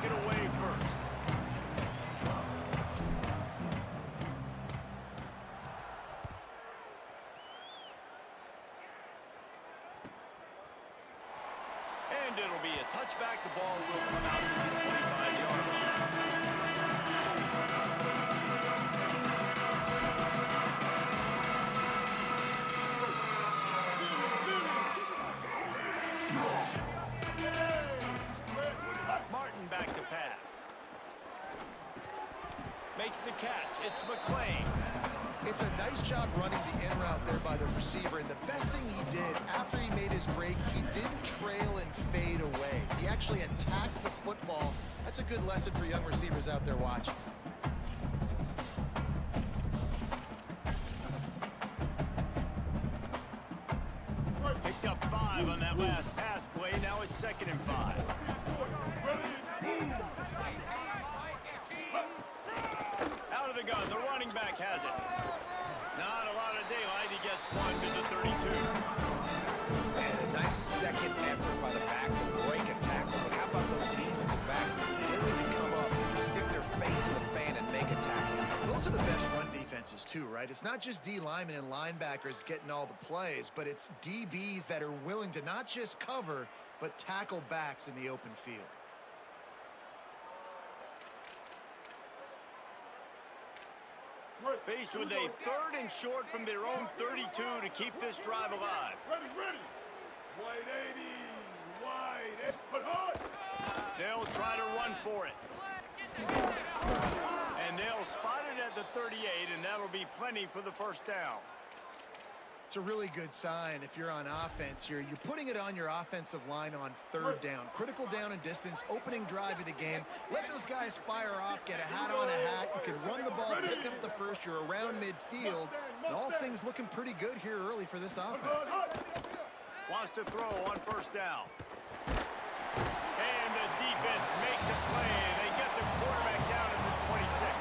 kick it away first. And it'll be a touchback. The ball will come out to the 25-yard line. Martin back to pass. Makes the catch. It's McClain. It's a nice job running the in route there by the receiver, and the best thing he did after he made his break, he didn't trail and fade away. He actually attacked the football. That's a good lesson for young receivers out there watching. Picked up 5 on that last pass play. Now it's 2nd and 5. Out of the gun. The running back has it. Not a lot of daylight. He gets 1 to the 32. And a nice second effort by the back to break a tackle. But how about those defensive backs willing to come up, stick their face in the fan, and make a tackle? Those are the best run defenses too, right? It's not just D linemen and linebackers getting all the plays, but it's DBs that are willing to not just cover, but tackle backs in the open field. Faced with a 3rd and short from their own 32 to keep this drive alive. Ready. Wide 80. Wide 80. Put hard. They'll try to run for it. And they'll spot it at the 38, and that'll be plenty for the first down. It's a really good sign if you're on offense here. You're putting it on your offensive line on 3rd down. Critical down and distance, opening drive of the game. Let those guys fire off, get a hat on a hat. You can run the ball, pick up the first. You're around midfield. And all things looking pretty good here early for this offense. Wants to throw on 1st down. And the defense makes a play. They get the quarterback down at the 26.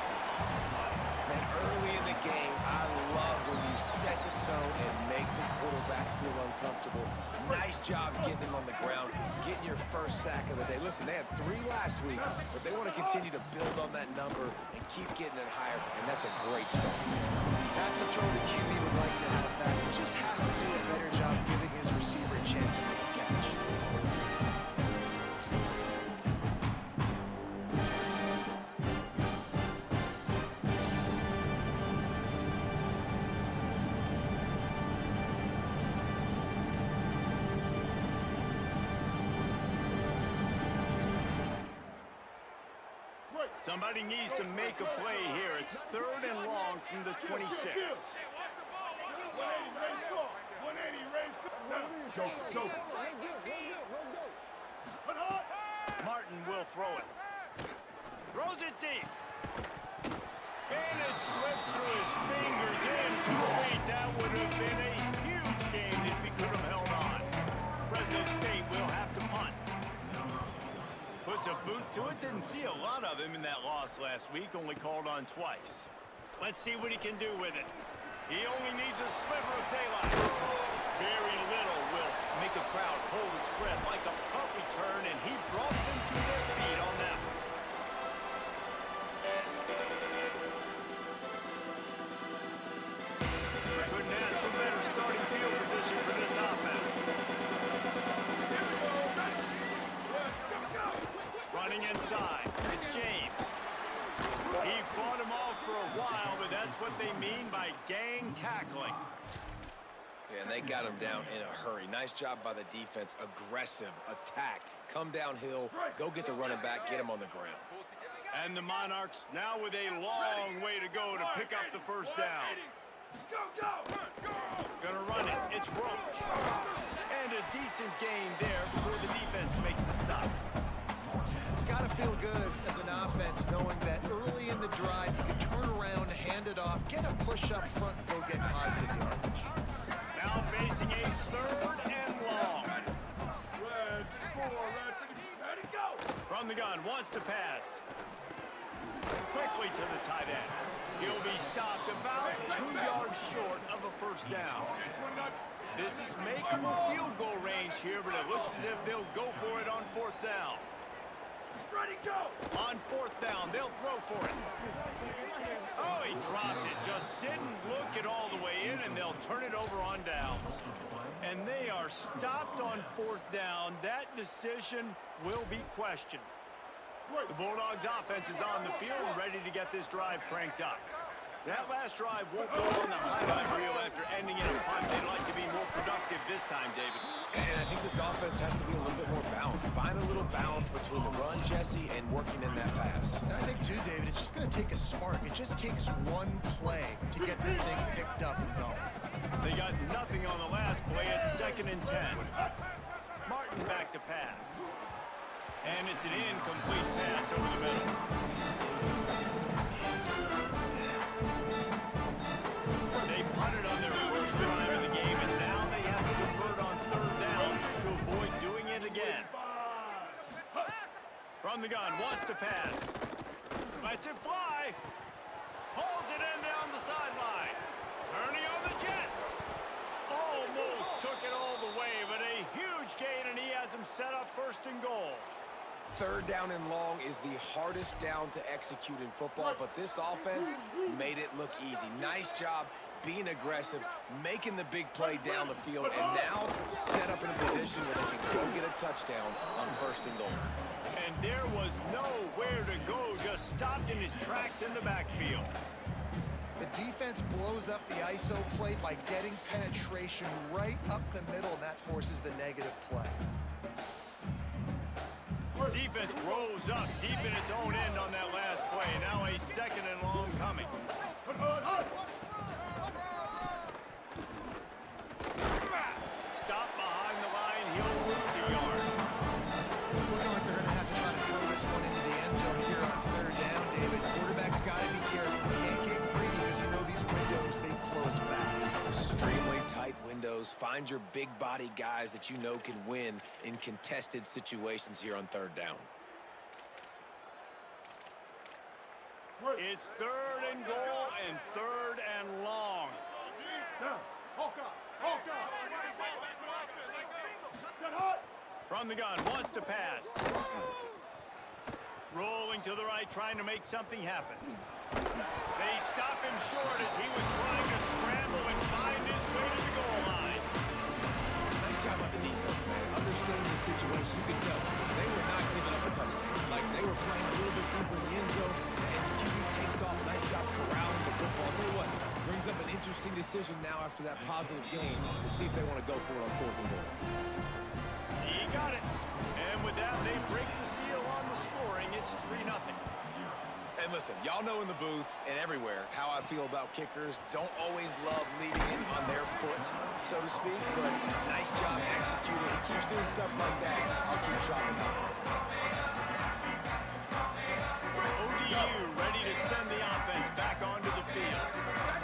Man, early in the game, I love when you set the tone and make the quarterback feel uncomfortable. Nice job getting him on the ground, getting your first sack of the day. Listen, they had 3 last week, but they want to continue to build on that number and keep getting it higher, and that's a great start. That's a throw the QB would like to have back. He just has to do a better job giving his receiver a chance to make a catch. Somebody needs to make a play here. It's 3rd and long from the 26. 180, raise call. 180, raise call. Joke. Put hard. Martin will throw it. Throws it deep. And it slips through his fingers incomplete. That would have been a huge game if he could have held on. Fresno State will have to punt. Puts a boot to it. Didn't see a lot of him in that loss last week. Only called on twice. Let's see what he can do with it. He only needs a sliver of daylight. Very little will make a crowd hold its breath like a punt return, and he brought them to their feet on that one. Couldn't ask for better starting field position for this offense. Running inside, it's James. He fought him off for a while, but that's what they mean by gang tackling. Yeah, and they got him down in a hurry. Nice job by the defense. Aggressive, attack, come downhill, go get the running back, get him on the ground. And the Monarchs now with a long way to go to pick up the first down. Gonna run it, it's Roach. And a decent gain there before the defense makes the stop. It's got to feel good as an offense knowing that early in the drive you can turn around, hand it off, get a push up front, and go get positive yardage. Now facing a 3rd and long. Ready, go. From the gun, wants to pass. Quickly to the tight end. He'll be stopped about 2 yards short of a first down. This is makeable field goal range here, but it looks as if they'll go for it on 4th down. Ready, go! On fourth down, they'll throw for it. Oh, he dropped it. Just didn't look it all the way in, and they'll turn it over on downs. And they are stopped on fourth down. That decision will be questioned. The Bulldogs offense is on the field and ready to get this drive cranked up. That last drive won't go on the highlight reel after ending in a punt. They'd like to be more productive this time, David. And I think this offense has to be a little bit more balanced. Find a little balance between the run, Jesse, and working in that pass. And I think, too, David, it's just going to take a spark. It just takes one play to get this thing picked up and going. They got nothing on the last play. It's 2nd and 10. Martin back to pass. And it's an incomplete pass over the middle. They punted on their first drive of the game, and now they have to convert on third down to avoid doing it again. From the gun, wants to pass. Lets it fly. Pulls it in down the sideline. Turning on the Jets. Almost took it all the way, but a huge gain, and he has him set up 1st and goal. Third down and long is the hardest down to execute in football, but this offense made it look easy. Nice job being aggressive, making the big play down the field, and now set up in a position where they can go get a touchdown on 1st and goal. And there was nowhere to go, just stopped in his tracks in the backfield. The defense blows up the ISO play by getting penetration right up the middle, and that forces the negative play. Defense rose up deep in its own end on that last play. Now a 2nd and long coming. Stop behind the line. He'll lose a yard. It's looking like they're going to have to try to throw this one into the end zone here on third down, David. Quarterback's got to be careful. You can't get greedy because you know these windows, they close fast. Extremely tight windows. Find your big body guys that you know can win in contested situations here on third down. It's 3rd and goal and 3rd and long. Down. Hawk up. Hawk up. Set hot. From the gun, wants to pass. Rolling to the right, trying to make something happen. They stop him short as he was trying to scramble and find his way to the goal line. Nice job by the defense, man. Understanding the situation, you can tell they were not giving up a touchdown. Like, they were playing a little bit deeper in the end zone, and the QB takes off. Nice job corralling the football. I'll tell you what, brings up an interesting decision now after that positive gain to see if they want to go for it on 4th and goal. He got it. And with that, they break the seal on the scoring. It's 3-0. And listen, y'all know in the booth and everywhere how I feel about kickers. Don't always love leaving it on their foot, so to speak, but nice job executing. He keeps doing stuff like that. I'll keep dropping them. ODU ready to send the offense back onto the field.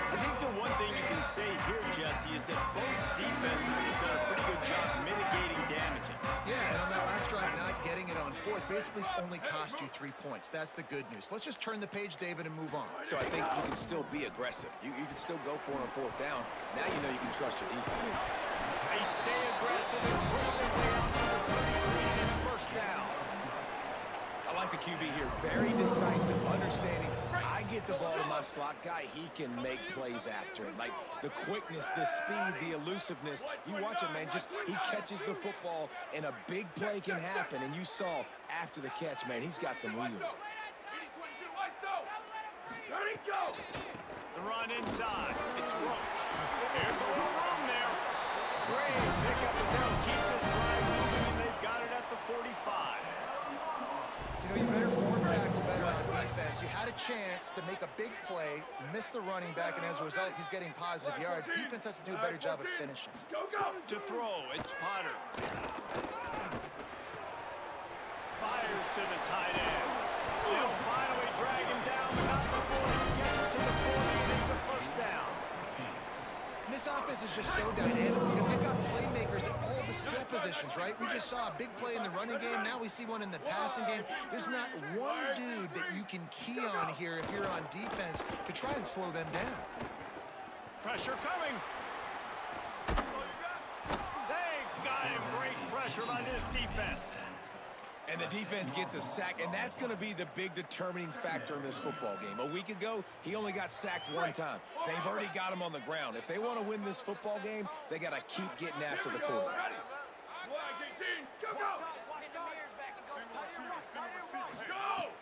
I think the one thing you can say here, Jesse, is that both defenses have done a pretty good job mitigating damages. Yeah, and on that last drive, not getting it on 4th basically only cost you 3 points. That's the good news. Let's just turn the page, David, and move on. So I think you can still be aggressive. You can still go for it on 4th down. Now you know you can trust your defense. They stay aggressive and push their way out to the 33, and it's 1st down. I like the QB here. Very decisive, understanding. I get the ball to my slot guy. He can make plays after it. Like the quickness, the speed, the elusiveness. You watch it, man. Just he catches the football, and a big play can happen. And you saw after the catch, man, he's got some wheels. Ready, go! The run inside. It's Roach. There's a little room there. Great pickup as they'll keep this drive moving, and they've got it at the 45. You know, you better form tackle better on defense. You had a chance to make a big play, miss the running back, and as a result, he's getting positive yards. Defense has to do a better job of finishing. Go, go! To throw, it's Potter. Fires to the tight end. They'll finally drag him down, but not before he gets it to the 40, and it's a 1st down. This offense is just so dynamic because they've got playmakers at all the skill positions, right? We just saw a big play in the running game. Now we see one in the passing game. There's not one dude that you can key on here if you're on defense to try and slow them down. Pressure coming. They got him. Great pressure by this defense. And the defense gets a sack, and that's going to be the big determining factor in this football game. A week ago, he only got sacked one time. They've already got him on the ground. If they want to win this football game, they got to keep getting after the quarterback. Go, go! Go!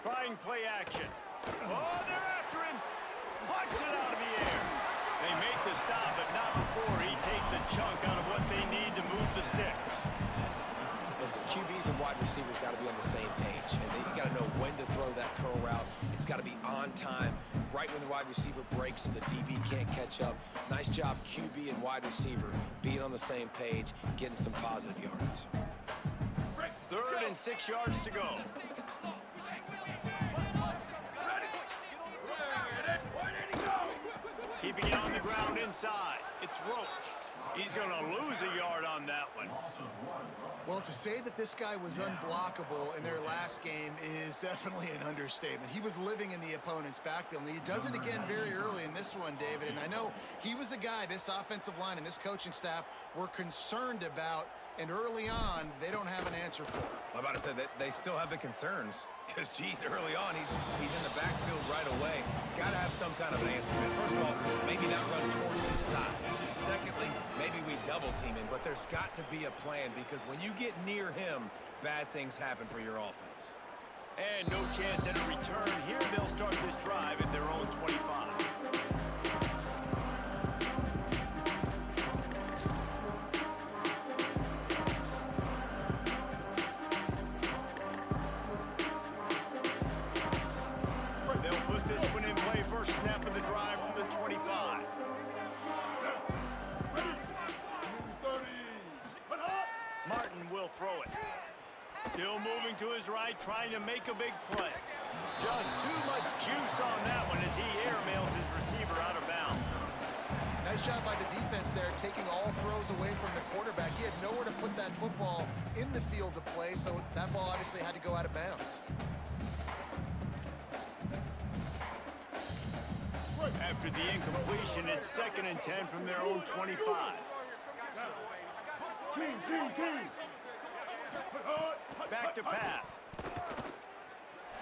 Trying play action. Oh, they're after him. Pucks it out of the air. They make the stop, but not before he takes a chunk out of what they need to move the sticks. Listen, QBs and wide receivers got to be on the same page. And you got to know when to throw that curl route. It's got to be on time, right when the wide receiver breaks and the DB can't catch up. Nice job, QB and wide receiver, being on the same page, getting some positive yardage. 3rd and 6 yards to go. Keeping it on the ground inside. It's Roach. He's going to lose a yard on that one. Well, to say that this guy was unblockable in their last game is definitely an understatement. He was living in the opponent's backfield, and he does it again very early in this one, David. And I know he was a guy this offensive line and this coaching staff were concerned about, and early on, they don't have an answer for it. I'm about to say that they still have the concerns. Because, geez, early on, he's in the backfield right away. Got to have some kind of an answer. First of all, maybe not run towards his side. Secondly, maybe we double team him. But there's got to be a plan because when you get near him, bad things happen for your offense. And no chance at a return here. They'll start this drive at their own 25. Snap of the drive from the 25. Martin will throw it. Still moving to his right, trying to make a big play. Just too much juice on that one as he airmails his receiver out of bounds. Nice job by the defense there, taking all throws away from the quarterback. He had nowhere to put that football in the field to play, so that ball obviously had to go out of bounds. After the incompletion, it's 2nd and 10 from their own 25. Back to pass.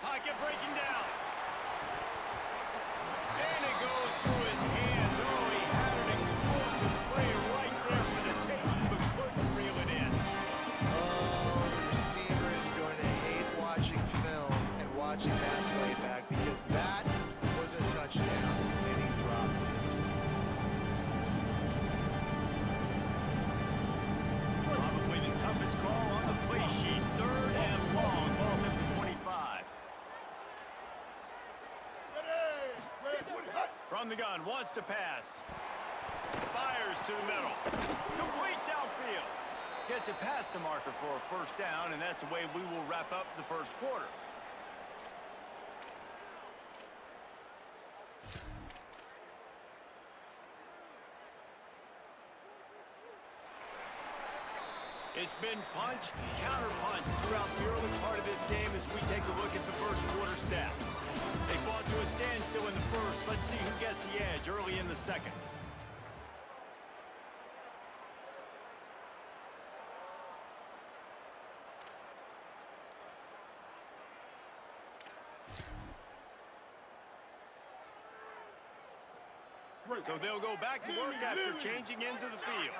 Pocket breaking down. And it goes through his hands. Oh, he had an explosive play right there for the taking, but couldn't reel it in. Oh, the receiver is going to hate watching film and watching that play back because that was a touchdown, and he dropped it. Probably the toughest call on the play sheet. 3rd and long. Ball's at the 25. From the gun, wants to pass. Fires to the middle. Complete downfield. Gets it past the marker for a 1st down, and that's the way we will wrap up the 1st quarter. It's been punch, counter-punch throughout the early part of this game as we take a look at the 1st quarter stats. They fought to a standstill in the 1st. Let's see who gets the edge early in the 2nd. So they'll go back to work after changing into the field.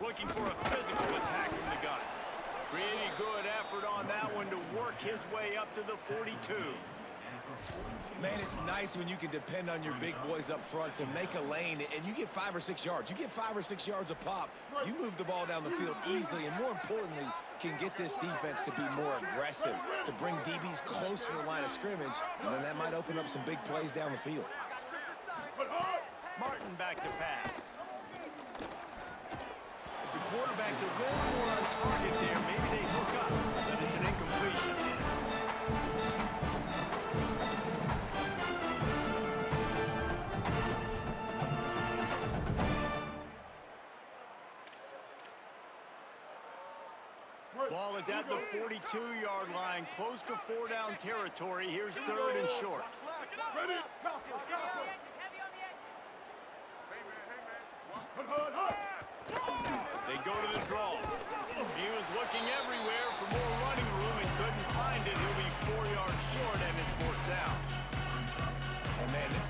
Looking for a physical attack from the gun. Pretty good effort on that one to work his way up to the 42. Man, it's nice when you can depend on your big boys up front to make a lane, and you get 5 or 6 yards. You get 5 or 6 yards a pop. You move the ball down the field easily, and more importantly, can get this defense to be more aggressive, to bring DBs close to the line of scrimmage, and then that might open up some big plays down the field. Martin back to pass. If the quarterback's a little more on target there, maybe they hook up, but it's an incompletion. Ball is at the 42-yard line, close to 4-down territory. Here's 3rd and short. Ready? They go to the draw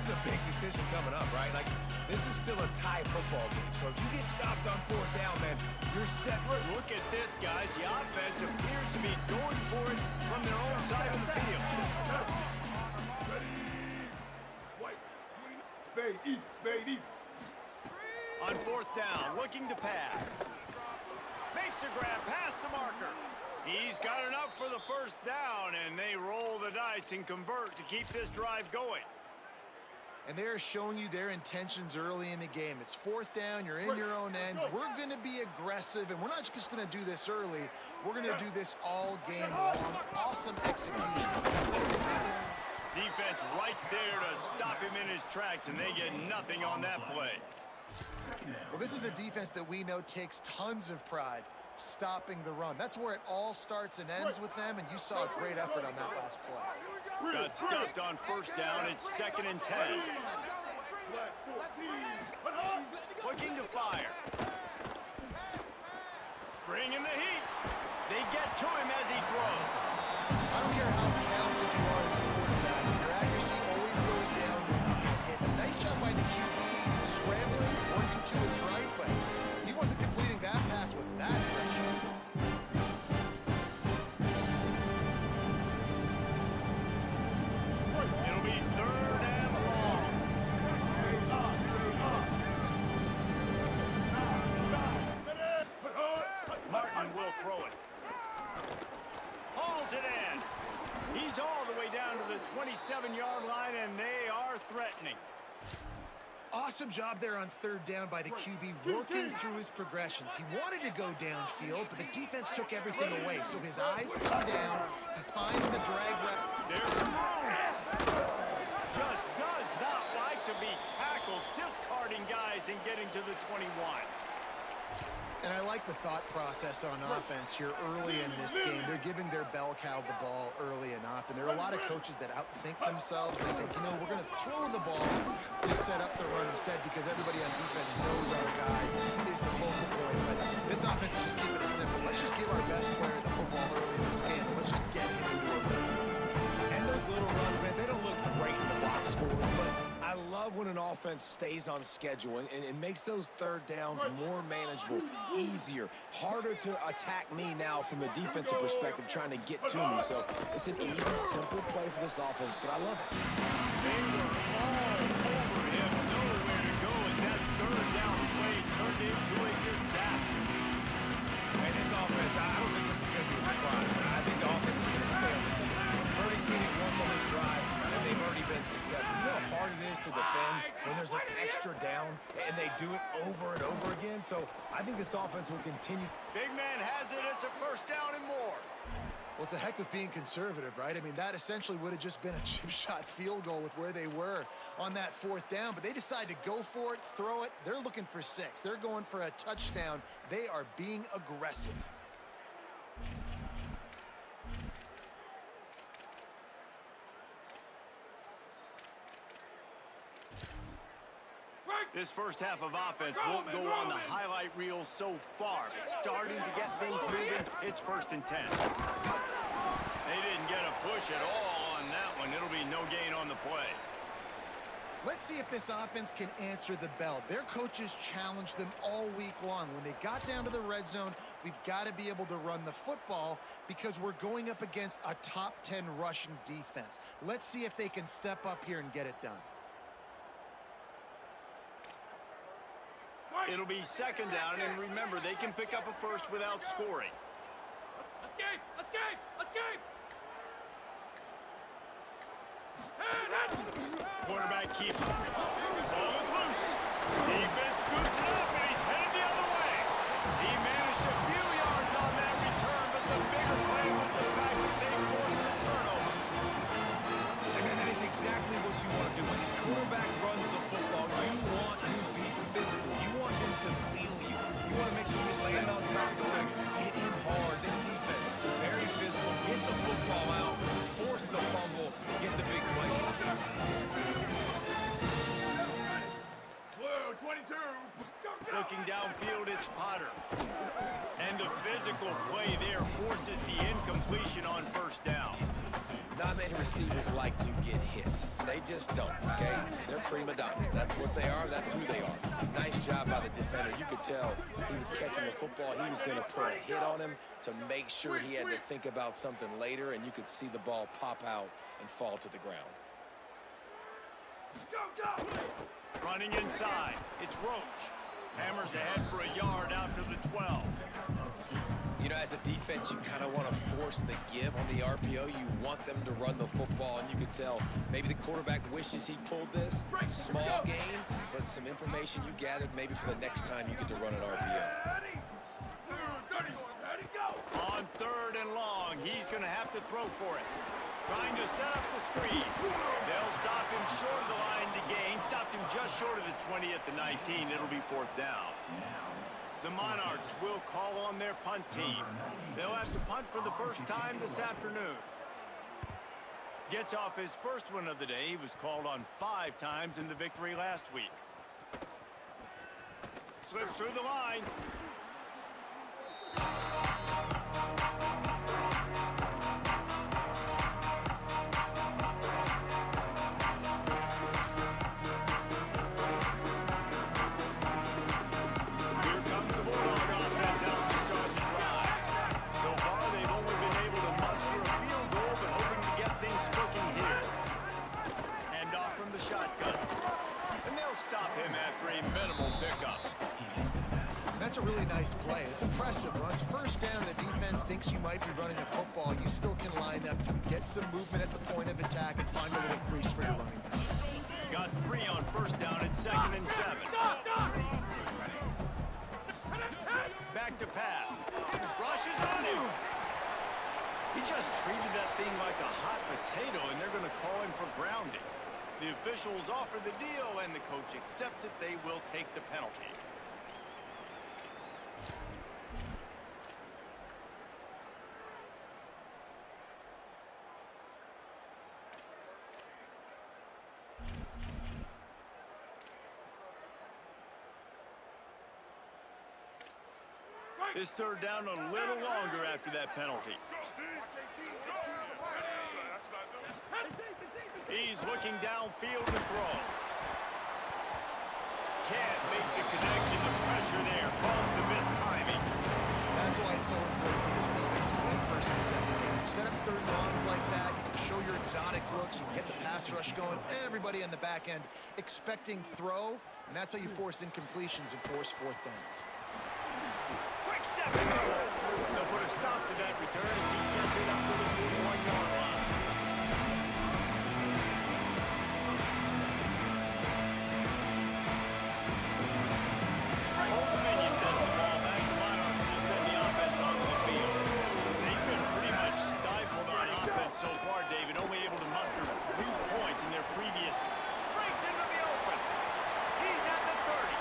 is a big decision coming up, right? Like, this is still a tie football game. So if you get stopped on fourth down, man, you're set. Look at this, guys. The offense appears to be going for it from their own side of the field. Ready. White. Spade eat. Spade eat. On fourth down, looking to pass. Makes a grab past the marker. He's got enough for the first down, and they roll the dice and convert to keep this drive going. And they're showing you their intentions early in the game. It's fourth down, you're in your own end. We're going to be aggressive, and we're not just going to do this early. We're going to do this all game long. Awesome execution. Defense right there to stop him in his tracks, and they get nothing on that play. Well, this is a defense that we know takes tons of pride stopping the run. That's where it all starts and ends with them, and you saw a great effort on that last play. Got stuffed on first down. It's 2nd and 10. Looking to fire. Bringing the heat. They get to him as he throws. I don't care how talented you are as a quarterback. Your accuracy always goes down when you get hit. Nice job by the QB, scrambling, working to his right, but he wasn't completing that pass with that pressure. It'll be 3rd and long. Martin will throw it. Hauls it in. He's all the way down to the 27-yard line, and they are threatening. Awesome job there on 3rd down by the QB, working through his progressions. He wanted to go downfield, but the defense took everything away. So his eyes come down. He finds the drag route. There's some room. Just does not like to be tackled, discarding guys and getting to the 21. And I like the thought process on offense here early in this game. They're giving their bell cow the ball early and often. There are a lot of coaches that outthink themselves. They think, you know, we're going to throw the ball to set up the run instead because everybody on defense knows our guy is the focal point. But this offense is just keeping it simple. Let's just give our best player the football early in this game. Let's just get him into a rhythm. And those little runs, man, they don't look great in the box score, but I love when an offense stays on schedule and it makes those 3rd downs more manageable, easier, harder to attack me now from the defensive perspective trying to get to me. So it's an easy, simple play for this offense, but I love it. They were all over him, nowhere to go as that 3rd down play turned into a disaster. And this offense, I don't think this is going to be a surprise. I think the offense is going to stay on the field. We've already seen it once on this drive, and they've already been successful. You know how hard it is to defend when there's an extra down, and they do it over and over again. So I think this offense will continue. Big man has it. It's a 1st down and more. Well, it's a heck with being conservative, right? I mean, that essentially would have just been a chip shot field goal with where they were on that 4th down, but they decide to go for it, throw it. They're looking for 6. They're going for a touchdown. They are being aggressive. This first half of offense won't go on the highlight reel so far, but starting to get things moving, it's 1st and 10. They didn't get a push at all on that one. It'll be no gain on the play. Let's see if this offense can answer the bell. Their coaches challenged them all week long. When they got down to the red zone, we've got to be able to run the football because we're going up against a top 10 rushing defense. Let's see if they can step up here and get it done. It'll be 2nd down, and remember, they can pick up a first without scoring. Escape! Escape! Escape! Quarterback keeper. Ball is loose. Defense scoops it up, and he's headed the other way. He managed a few yards on that return, but the bigger play was the fact that they forced the turnover. And that is exactly what you want to do. When the quarterback runs the football, you want to be physical. You want him to feel you. You want to make sure you land on top of him, hit him hard. This defense, very physical. Get the football out, force the fumble, get the big play. Blue 22. Looking downfield, it's Potter. And the physical play there forces the incompletion on first down. Not many receivers like to get hit. They just don't, okay? They're prima donnas. That's what they are. That's who they are. Nice job by the defender. You could tell he was catching the football. He was going to put a hit on him to make sure he had to think about something later, and you could see the ball pop out and fall to the ground. Go! Running inside. It's Roach. Hammers ahead for a yard out to the 12. You know, as a defense, you kind of want to force the give on the RPO. You want them to run the football, and you can tell maybe the quarterback wishes he pulled this. Small gain, but some information you gathered maybe for the next time you get to run an RPO. Ready, go! On 3rd and long, he's going to have to throw for it. Trying to set up the screen. They'll stop him short of the line to gain. Stopped him just short of the 20 at the 19. It'll be 4th down. The Monarchs will call on their punt team. They'll have to punt for the first time this afternoon. Gets off his first one of the day. He was called on 5 times in the victory last week. Slips through the line. That's a really nice play. It's impressive. When it's first down, the defense thinks you might be running a football. You still can line up, get some movement at the point of attack, and find a little crease for your running back. Got 3 on first down at 2nd and 7. Back to pass. Rushes on him. He just treated that thing like a hot potato, and they're going to call him for grounding. The officials offer the deal, and the coach accepts it. They will take the penalty. This 3rd down a little longer after that penalty. He's looking downfield to throw. Can't make the connection. The pressure there caused the missed timing. That's why it's so important for this defense to win 1st and 2nd down. You set up 3rd and longs like that. You can show your exotic looks. You can get the pass rush going. Everybody on the back end expecting throw, and that's how you force incompletions and force 4th downs. Quick step in there. They'll put a stop to that return as he gets it up to the 41-yard line. Old Dominion sends the ball back. The Monarchs will send the offense onto the field. They've been pretty much stifled on offense so far, David. Only able to muster 3 points in their previous. Breaks into the open. He's at the 30.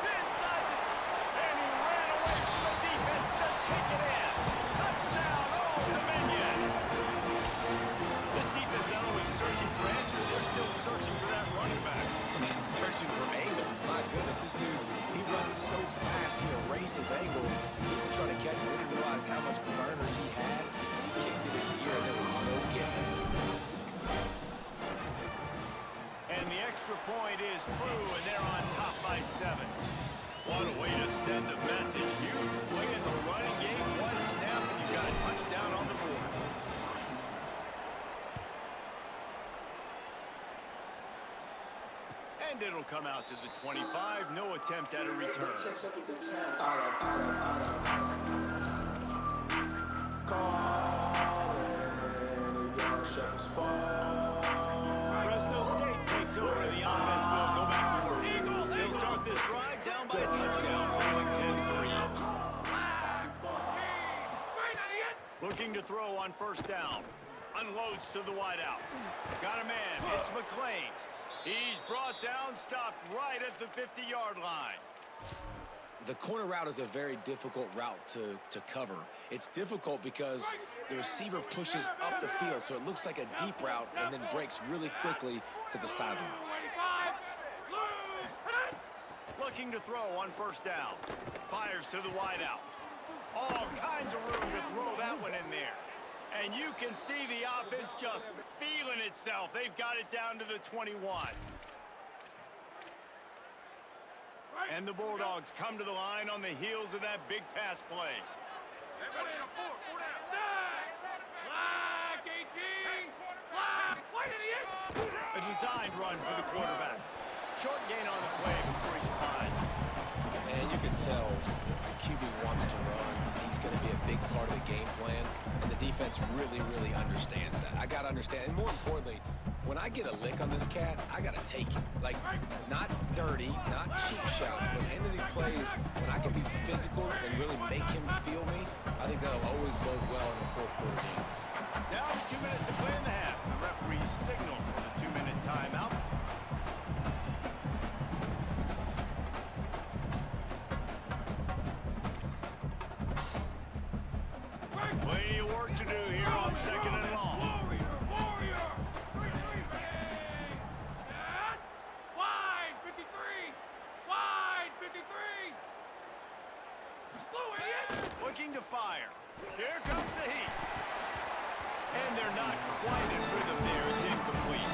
Inside the. And he ran away from the defense to take it in. Touchdown, Old Dominion. This defense not only searching for answers, they're still searching for that running back. And searching for angles. My goodness, this dude, he runs so fast, he erases angles. People trying to catch him. They didn't realize how much burners he had. He kicked it in the gear, and there was no getting it. And the extra point is true, and they're on top by 7. What a way to send a message. Huge play in the running game. 1 snap, and you've got a touchdown on the board. And it'll come out to the 25. No attempt at a return. Fresno State takes over. The offense will go back to work. They'll start this drive down by a touchdown, trailing 10-3. Looking to throw on first down. Unloads to the wideout. Got a man. It's McClain. He's brought down, stopped right at the 50-yard line. The corner route is a very difficult route to cover. It's difficult because the receiver pushes up the field, so it looks like a deep route and then breaks really quickly to the sideline. Looking to throw on first down. Fires to the wideout. All kinds of room to throw that one in there. And you can see the offense just feeling itself. They've got it down to the 21. And the Bulldogs come to the line on the heels of that big pass play. A designed run for the quarterback. Short gain on the play before he slides. And you can tell the QB wants to run. He's going to be a big part of the game plan. And the defense really, really understands that. I got to understand. And more importantly, when I get a lick on this cat, I got to take it. Like, not dirty, not cheap shots, but end of these plays, when I can be physical and really make him feel me, I think that'll always bode well in a fourth quarter game. Down to 2 minutes to play in the half. The referee signaled for the 2-minute timeout. Plenty of work to do here on 2nd and long. Wide 53. Wide 53. Looking to fire. Here comes the heat. And they're not quite in rhythm there. It's incomplete.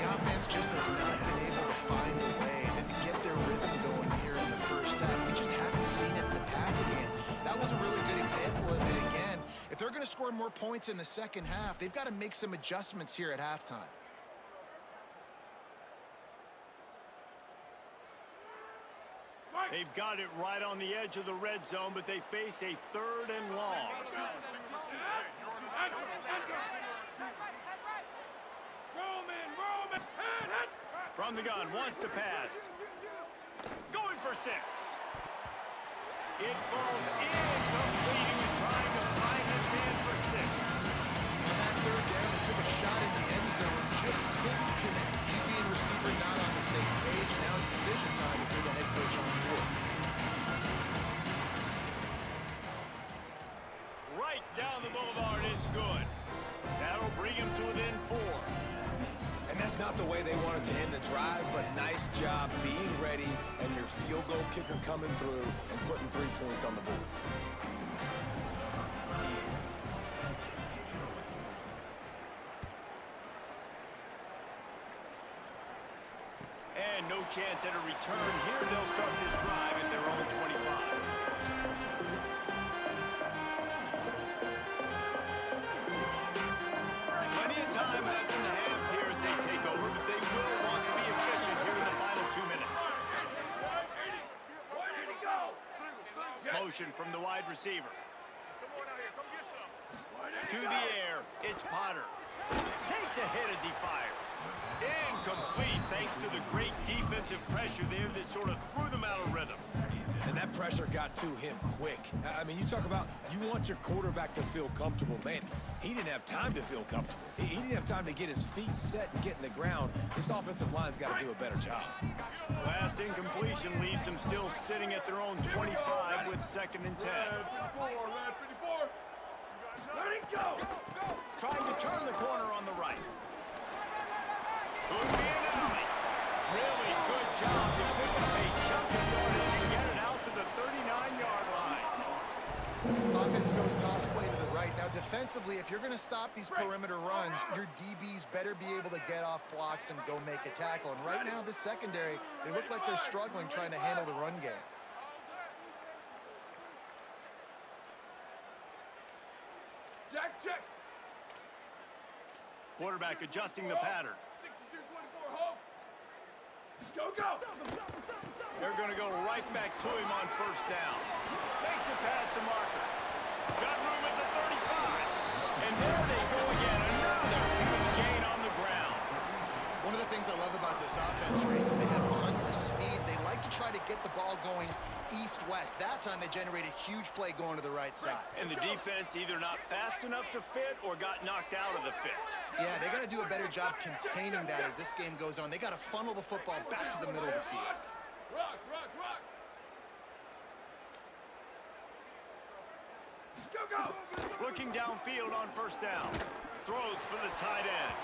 The offense just has not been able to find a way to get their rhythm going here in the first half. We just haven't seen it in the passing game. That was a really good example of it again. If they're going to score more points in the second half, they've got to make some adjustments here at halftime. They've got it right on the edge of the red zone, but they face a 3rd and long. Roman, hit. From the gun, wants to pass. Going for 6. It falls incomplete. He was trying to find his man for 6. On that 3rd down, they took a shot in the end zone, just couldn't connect. QB and receiver not on the same page, and now it's decision time if you're the head coach on the floor. Right down the boulevard, it's good. That'll bring him to within 4. And that's not the way they wanted to end the drive, but nice job being ready and your field goal kicker coming through and putting 3 points on the board. And no chance at a return here. They'll start this drive at their own 25. Plenty of time left in the half here as they take over, but they will want to be efficient here in the final 2 minutes. Motion from the wide receiver. To the air, it's Potter. Takes a hit as he fires. Incomplete thanks to the great defensive pressure there that sort of threw them out of rhythm. And that pressure got to him quick. I mean, you talk about you want your quarterback to feel comfortable. Man, he didn't have time to feel comfortable. He didn't have time to get his feet set and get in the ground. This offensive line's got to do a better job. Last incompletion leaves them still sitting at their own 25 with 2nd and 10. Let it go. Trying to turn the corner on the right. Could be an alley. Really good job to pick up a chunk of yardage and get it out to the 39-yard line. Offense goes toss play to the right. Now, defensively, if you're going to stop these perimeter runs, your DBs better be able to get off blocks and go make a tackle. And right now, the secondary, they look like they're struggling trying to handle the run game. Check. Quarterback adjusting the pattern. 62-24, hold. Go. They're going to go right back to him on 1st down. Makes it past the marker. Got room at the 35. And there they go again. Another huge gain on the ground. One of the things I love about this offense, Reese, is they have tons of speed. They like to try to get the ball going east-west. That time they generate a huge play going to the right side. And the defense either not fast enough to fit or got knocked out of the fit. Yeah, they got to do a better job containing that as this game goes on. They got to funnel the football back to the middle of the field. Rock. Go. Looking downfield on 1st down. Throws for the tight end.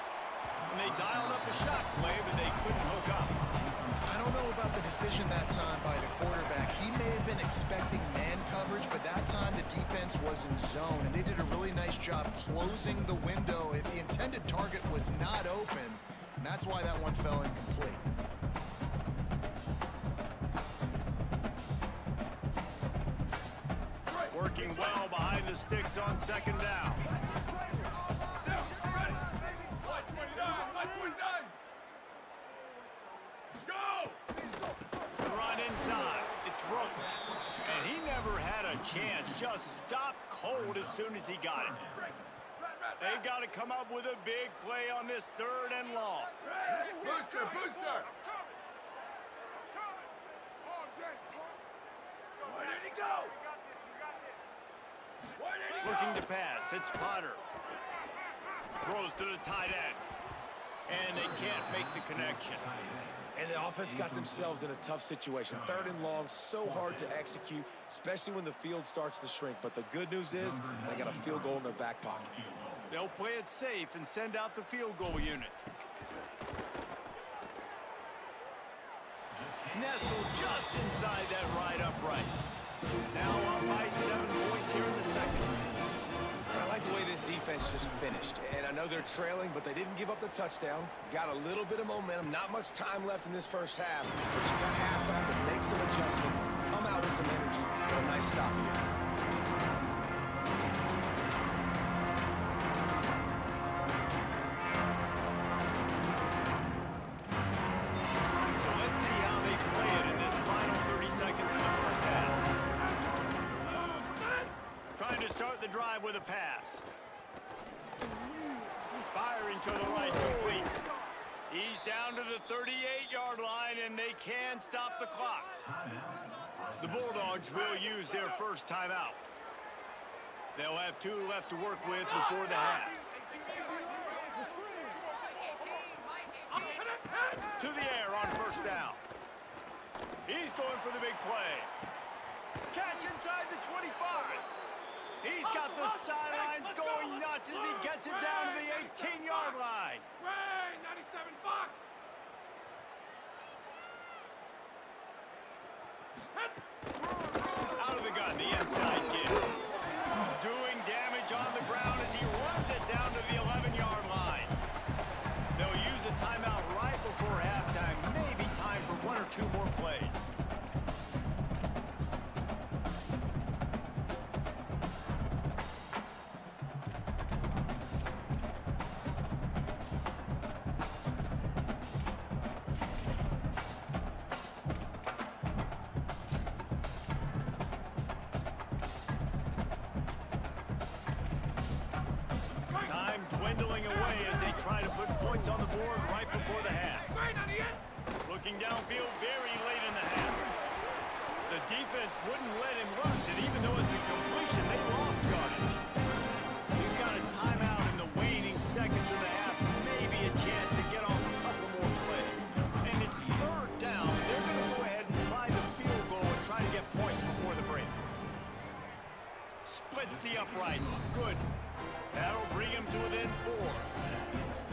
And they dialed up a shot play, but they couldn't hook up. I don't know about the decision that time by the quarterback. He may have been expecting man coverage, but that time the defense was in zone, and they did a really nice job closing the window. The intended target was not open, and that's why that one fell incomplete. Working well behind the sticks on second down. Run inside. It's Roach. And he never had a chance. Just stopped cold as soon as he got it. They've got to come up with a big play on this 3rd and long. Booster, booster! Where did he go? Looking to pass. It's Potter. Throws to the tight end. And they can't make the connection. And the offense got themselves in a tough situation. 3rd and long, so hard to execute, especially when the field starts to shrink. But the good news is they got a field goal in their back pocket. They'll play it safe and send out the field goal unit. Nestled just inside that right upright. Now up by 7 points here in the second. And I like the way this defense just finished. And I know they're trailing, but they didn't give up the touchdown. Got a little bit of momentum. Not much time left in this first half. But you got halftime to make some adjustments, come out with some energy, and a nice stop here. So let's see how they play it in this final 30 seconds in the first half. Trying to start the drive with a pass. Firing to the right, complete. He's down to the 38-yard line, and they can stop the clock. The Bulldogs will use their first timeout. They'll have 2 left to work with before the half. To the air on first down. He's going for the big play. Catch inside the 25. He's got the sidelines going nuts as he gets it down to the 18-yard line. Ray, 97 bucks! Out of the gun, the inside give. Doing damage on the ground as he runs it down to the 11-yard line. They'll use a timeout right before halftime. Maybe time for 1 or 2 more plays. Time dwindling away as they try to put points on the board right before the half. Looking downfield very late in the half. The defense wouldn't let him loose, and even though it's a completion, they lost yardage. You've got a timeout in the waning seconds of the half, maybe a chance to get off a couple more plays. And it's 3rd down. They're going to go ahead and try the field goal and try to get points before the break. Splits the uprights. Good. That'll bring him to within 4.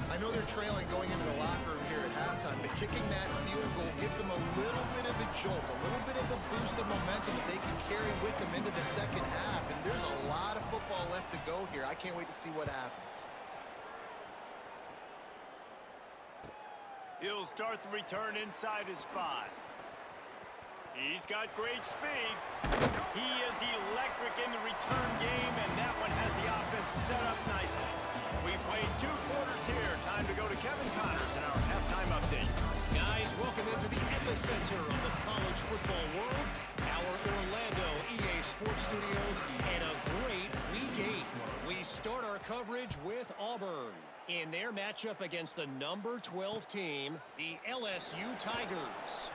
I know they're trailing going into the locker room here at halftime, but kicking that field goal gives them a little bit of a jolt, a little bit of a boost of momentum that they can carry with them into the second half. And there's a lot of football left to go here. I can't wait to see what happens. He'll start the return inside his 5. He's got great speed. He is electric in the return game, and that one has the offense set up nicely. We played 2 quarters here. Time to go to Kevin Connors in our halftime update. Guys, welcome into the epicenter of the college football world, our Orlando EA Sports Studios, and a great Week 8. We start our coverage with Auburn in their matchup against the number 12 team, the LSU Tigers.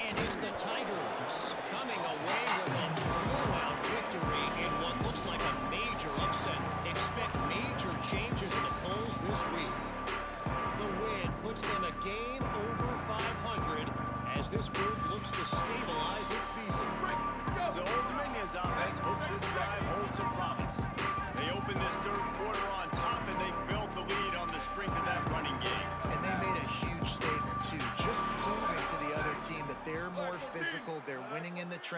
And it's the Tigers coming away with a blowout victory in what looks like a major upset. Expect major changes in the polls this week. The win puts them a game over 500 as this group looks to stabilize its season. So Old Dominion's offense hopes this drive holds some promise. They opened this 3rd quarter on top, and they built the lead on the strength of that running game. And they made a huge statement, too, just proving to the other team that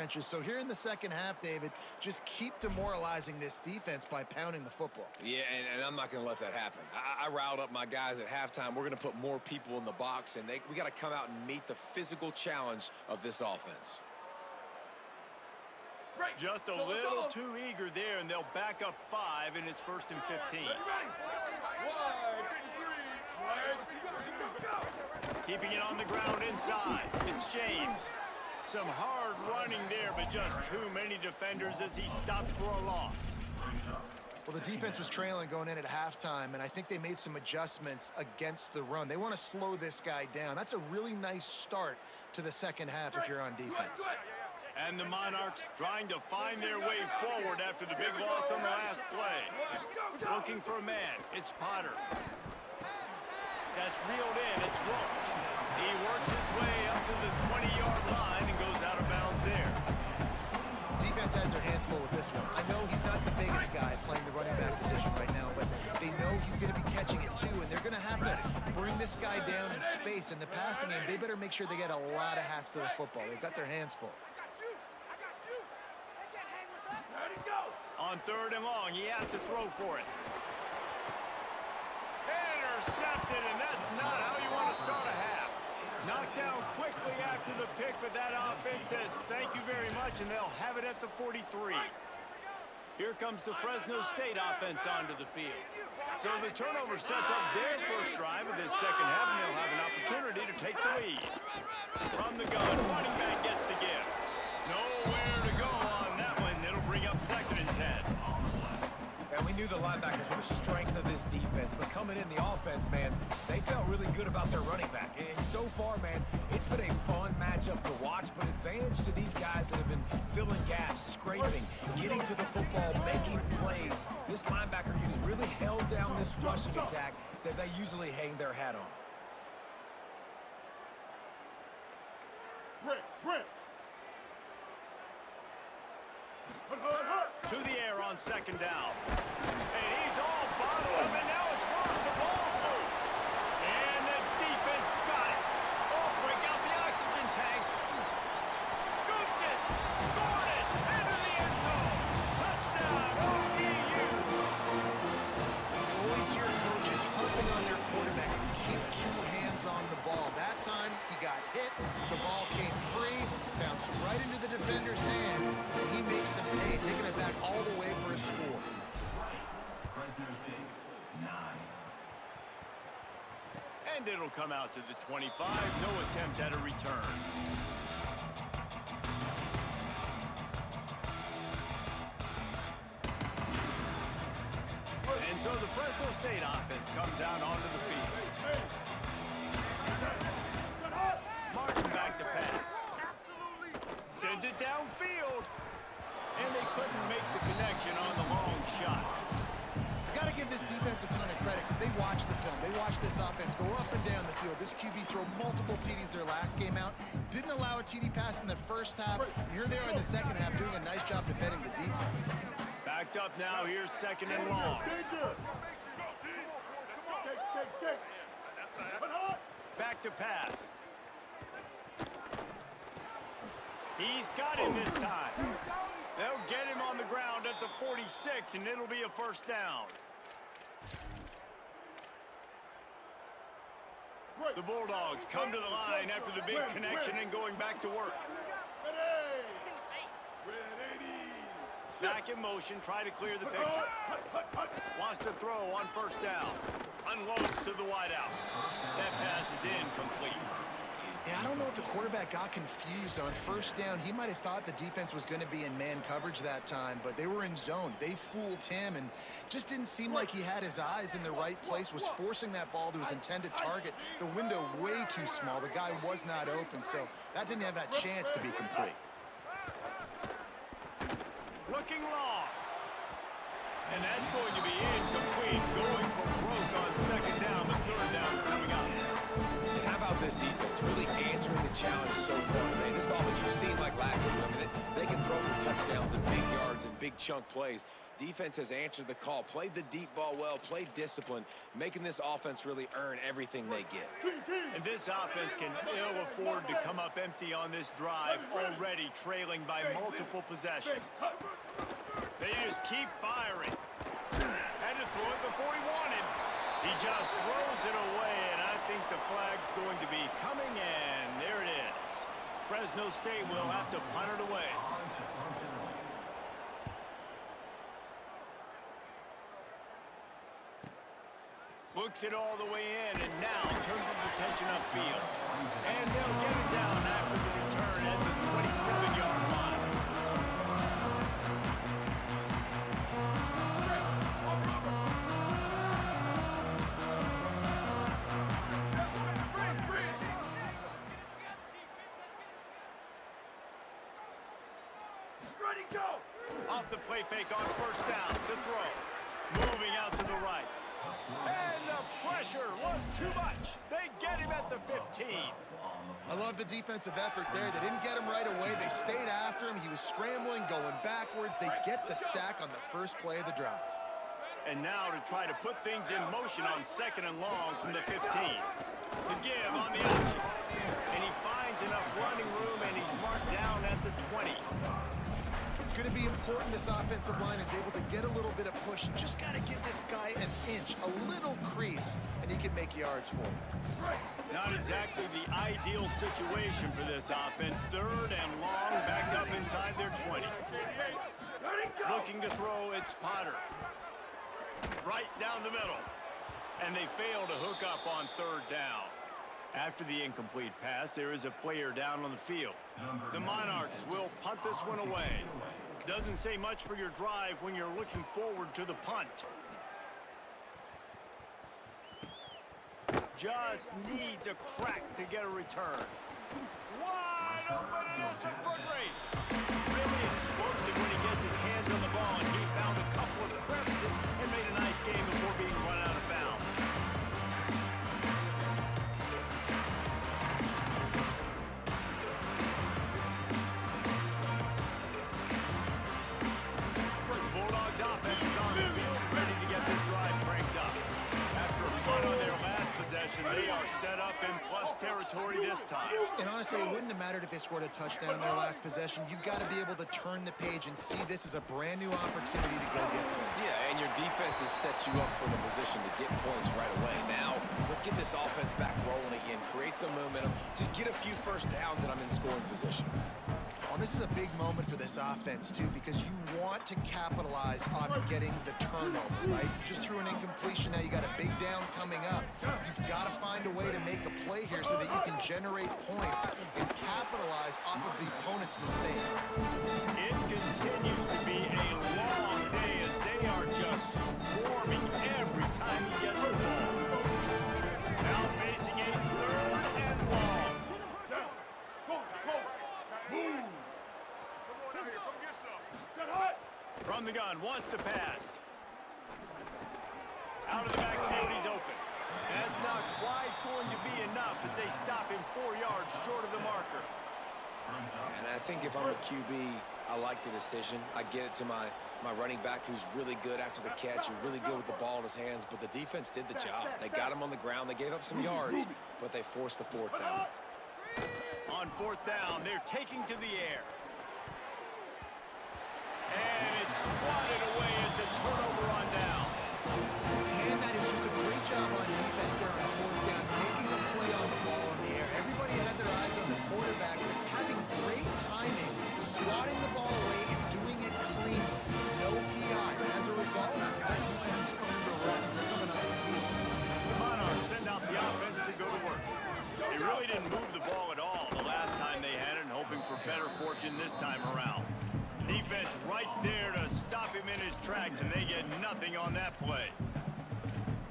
trenches. So here in the second half, David, just keep demoralizing this defense by pounding the football. Yeah, and I'm not going to let that happen. I riled up my guys at halftime. We're going to put more people in the box, and we got to come out and meet the physical challenge of this offense. Just a little too eager there, and they'll back up 5, and it's 1st and 15. Keeping it on the ground inside. It's James. Some hard running there, but just too many defenders as he stopped for a loss. Well, the defense was trailing going in at halftime, and I think they made some adjustments against the run. They want to slow this guy down. That's a really nice start to the second half if you're on defense. And the Monarchs trying to find their way forward after the big loss on the last play. Looking for a man. It's Potter. That's reeled in. It's Roach. He works his way up to the 20-yard line and goes out of bounds there. Defense has their hands full with this one. I know he's not the biggest guy playing the running back position right now, but they know he's going to be catching it too, and they're going to have to bring this guy down in space. In the passing game, they better make sure they get a lot of hats to the football. They've got their hands full. On 3rd and long, he has to throw for it. Intercepted, and that's not how you want to start a half. Knocked down quickly after the pick, but that offense says thank you very much, and they'll have it at the 43. Here comes the Fresno State offense onto the field. So the turnover sets up their first drive of this second half, and they'll have an opportunity to take the lead. From the gun, running back gets to give. Nowhere to go on that one. It'll bring up 2nd and 10. And we knew the linebackers were the strength of this defense, but coming in the offense, man, they felt really good about their running back. And so far, man, it's been a fun matchup to watch, but advantage to these guys that have been filling gaps, scraping, getting to the football, making plays. This linebacker unit really held down this rushing attack that they usually hang their hat on. To the air on 2nd down. And he's all bottled up, and now it's worse. The ball's loose. And the defense got it. Oh, break out the oxygen tanks. Scooped it. Scored it. Into the end zone. Touchdown, ODU. Always hear coaches hoping on their quarterbacks to keep 2 hands on the ball. That time, he got hit. The ball came free, bounced right into the defender's hands, and he makes them pay, taking it back all the way for a score. Fresno State, 9. And it'll come out to the 25. No attempt at a return. And so the Fresno State offense comes out onto the field. Martin back to pass. Sends it downfield. And they couldn't make the connection on the long shot. You got to give this defense a ton of credit because they watch the film. They watch this offense go up and down the field. This QB throw multiple TDs their last game out. Didn't allow a TD pass in the first half. Here they are in the second half doing a nice job defending the deep. Backed up now. Here's 2nd and long. Back to pass. He's got him this time. They'll get him on the ground at the 46, and it'll be a 1st down. The Bulldogs come to the line after the big connection and going back to work. Back in motion, try to clear the picture. Wants to throw on 1st down. Unloads to the wideout. That pass is incomplete. Yeah, I don't know if the quarterback got confused on 1st down. He might have thought the defense was going to be in man coverage that time, but they were in zone. They fooled him and just didn't seem like he had his eyes in the right place, was forcing that ball to his intended target. The window way too small. The guy was not open, so that didn't have that chance to be complete. Looking long. And that's going to be incomplete. Going for broke on 2nd down, but 3rd down's coming up. How about this defense really answering the challenge so far today? This offense you've seen like last week. I mean, they can throw for touchdowns and big yards and big chunk plays. Defense has answered the call, played the deep ball well, played discipline, making this offense really earn everything they get. And this offense can ill afford to come up empty on this drive, already trailing by multiple possessions. They just keep firing. Had to throw it before he wanted. He just throws it away, and I think the flag's going to be coming, and there it is. Fresno State will have to punt it away. Looks it all the way in, and now turns his attention upfield. And they'll get it down after the return at the 27-yard line. Ready, go! Off the play fake on first down, the throw. Moving out to the right. And the pressure was too much. They get him at the 15. I love the defensive effort there. They didn't get him right away. They stayed after him. He was scrambling, going backwards. They get the sack on the first play of the drive. And now to try to put things in motion on second and long from the 15. The give on the option. And he finds enough running room, and he's marked down at the 20. It's going to be important this offensive line is able to get a little bit of push. You just got to give this guy an inch, a little crease, and he can make yards for him. Not exactly the ideal situation for this offense. Third and long, back up inside their 20. Looking to throw, it's Potter. Right down the middle. And they fail to hook up on third down. After the incomplete pass, there is a player down on the field. The Monarchs will punt this one away. Doesn't say much for your drive when you're looking forward to the punt. Just needs a crack to get a return. Wide open, and it's a foot race. Really explosive when he gets his hands on the ball, and he found a couple of crevices and made a nice game before being run out of bounds. Bulldogs offense is on the field, ready to get this drive cranked up. After a punt on their last possession, they are set up in plus territory this time. And honestly, it wouldn't have mattered if they scored a touchdown in their last possession. You've got to be able to turn the page and see this as a brand new opportunity to go get points. Yeah, and your defense has set you up for the position to get points right away. Now, let's get this offense back rolling again, create some momentum, just get a few first downs, and I'm in scoring position. Well, this is a big moment for this offense, too, because you want to capitalize on getting the turnover, right? You just threw an incompletion. Now you got a big down coming up. You've got to find a way to make a play here so that you can generate points and capitalize off of the opponent's mistake. It continues to be a long day as they are just swarming every time he gets the ball. Now facing a third and long. Move! Come on out here, come get some. Set hot! From the gun, wants to pass. Out of the backfield, he's open. That's not quite going to be enough as they stop him 4 yards short of the marker. And I think if I'm a QB, I like the decision. I get it to my running back who's really good after the catch and really good with the ball in his hands, but the defense did the job. They got him on the ground. They gave up some yards, but they forced the fourth down. On fourth down, they're taking to the air. And it's swatted away as a turnover on downs. And that is just a great job on defense there on fourth down, making a play on the ball in the air. Everybody had their eyes on the quarterback, having great timing, swatting the ball away and doing it clean. No PI. And as a result, that defense is earned a rest. They're coming out of the field. The Monarchs send out the offense to go to work. They really didn't move the ball at all the last time they had it, and hoping for better fortune this time around. Defense right there to stop him in his tracks, and they get nothing on that play.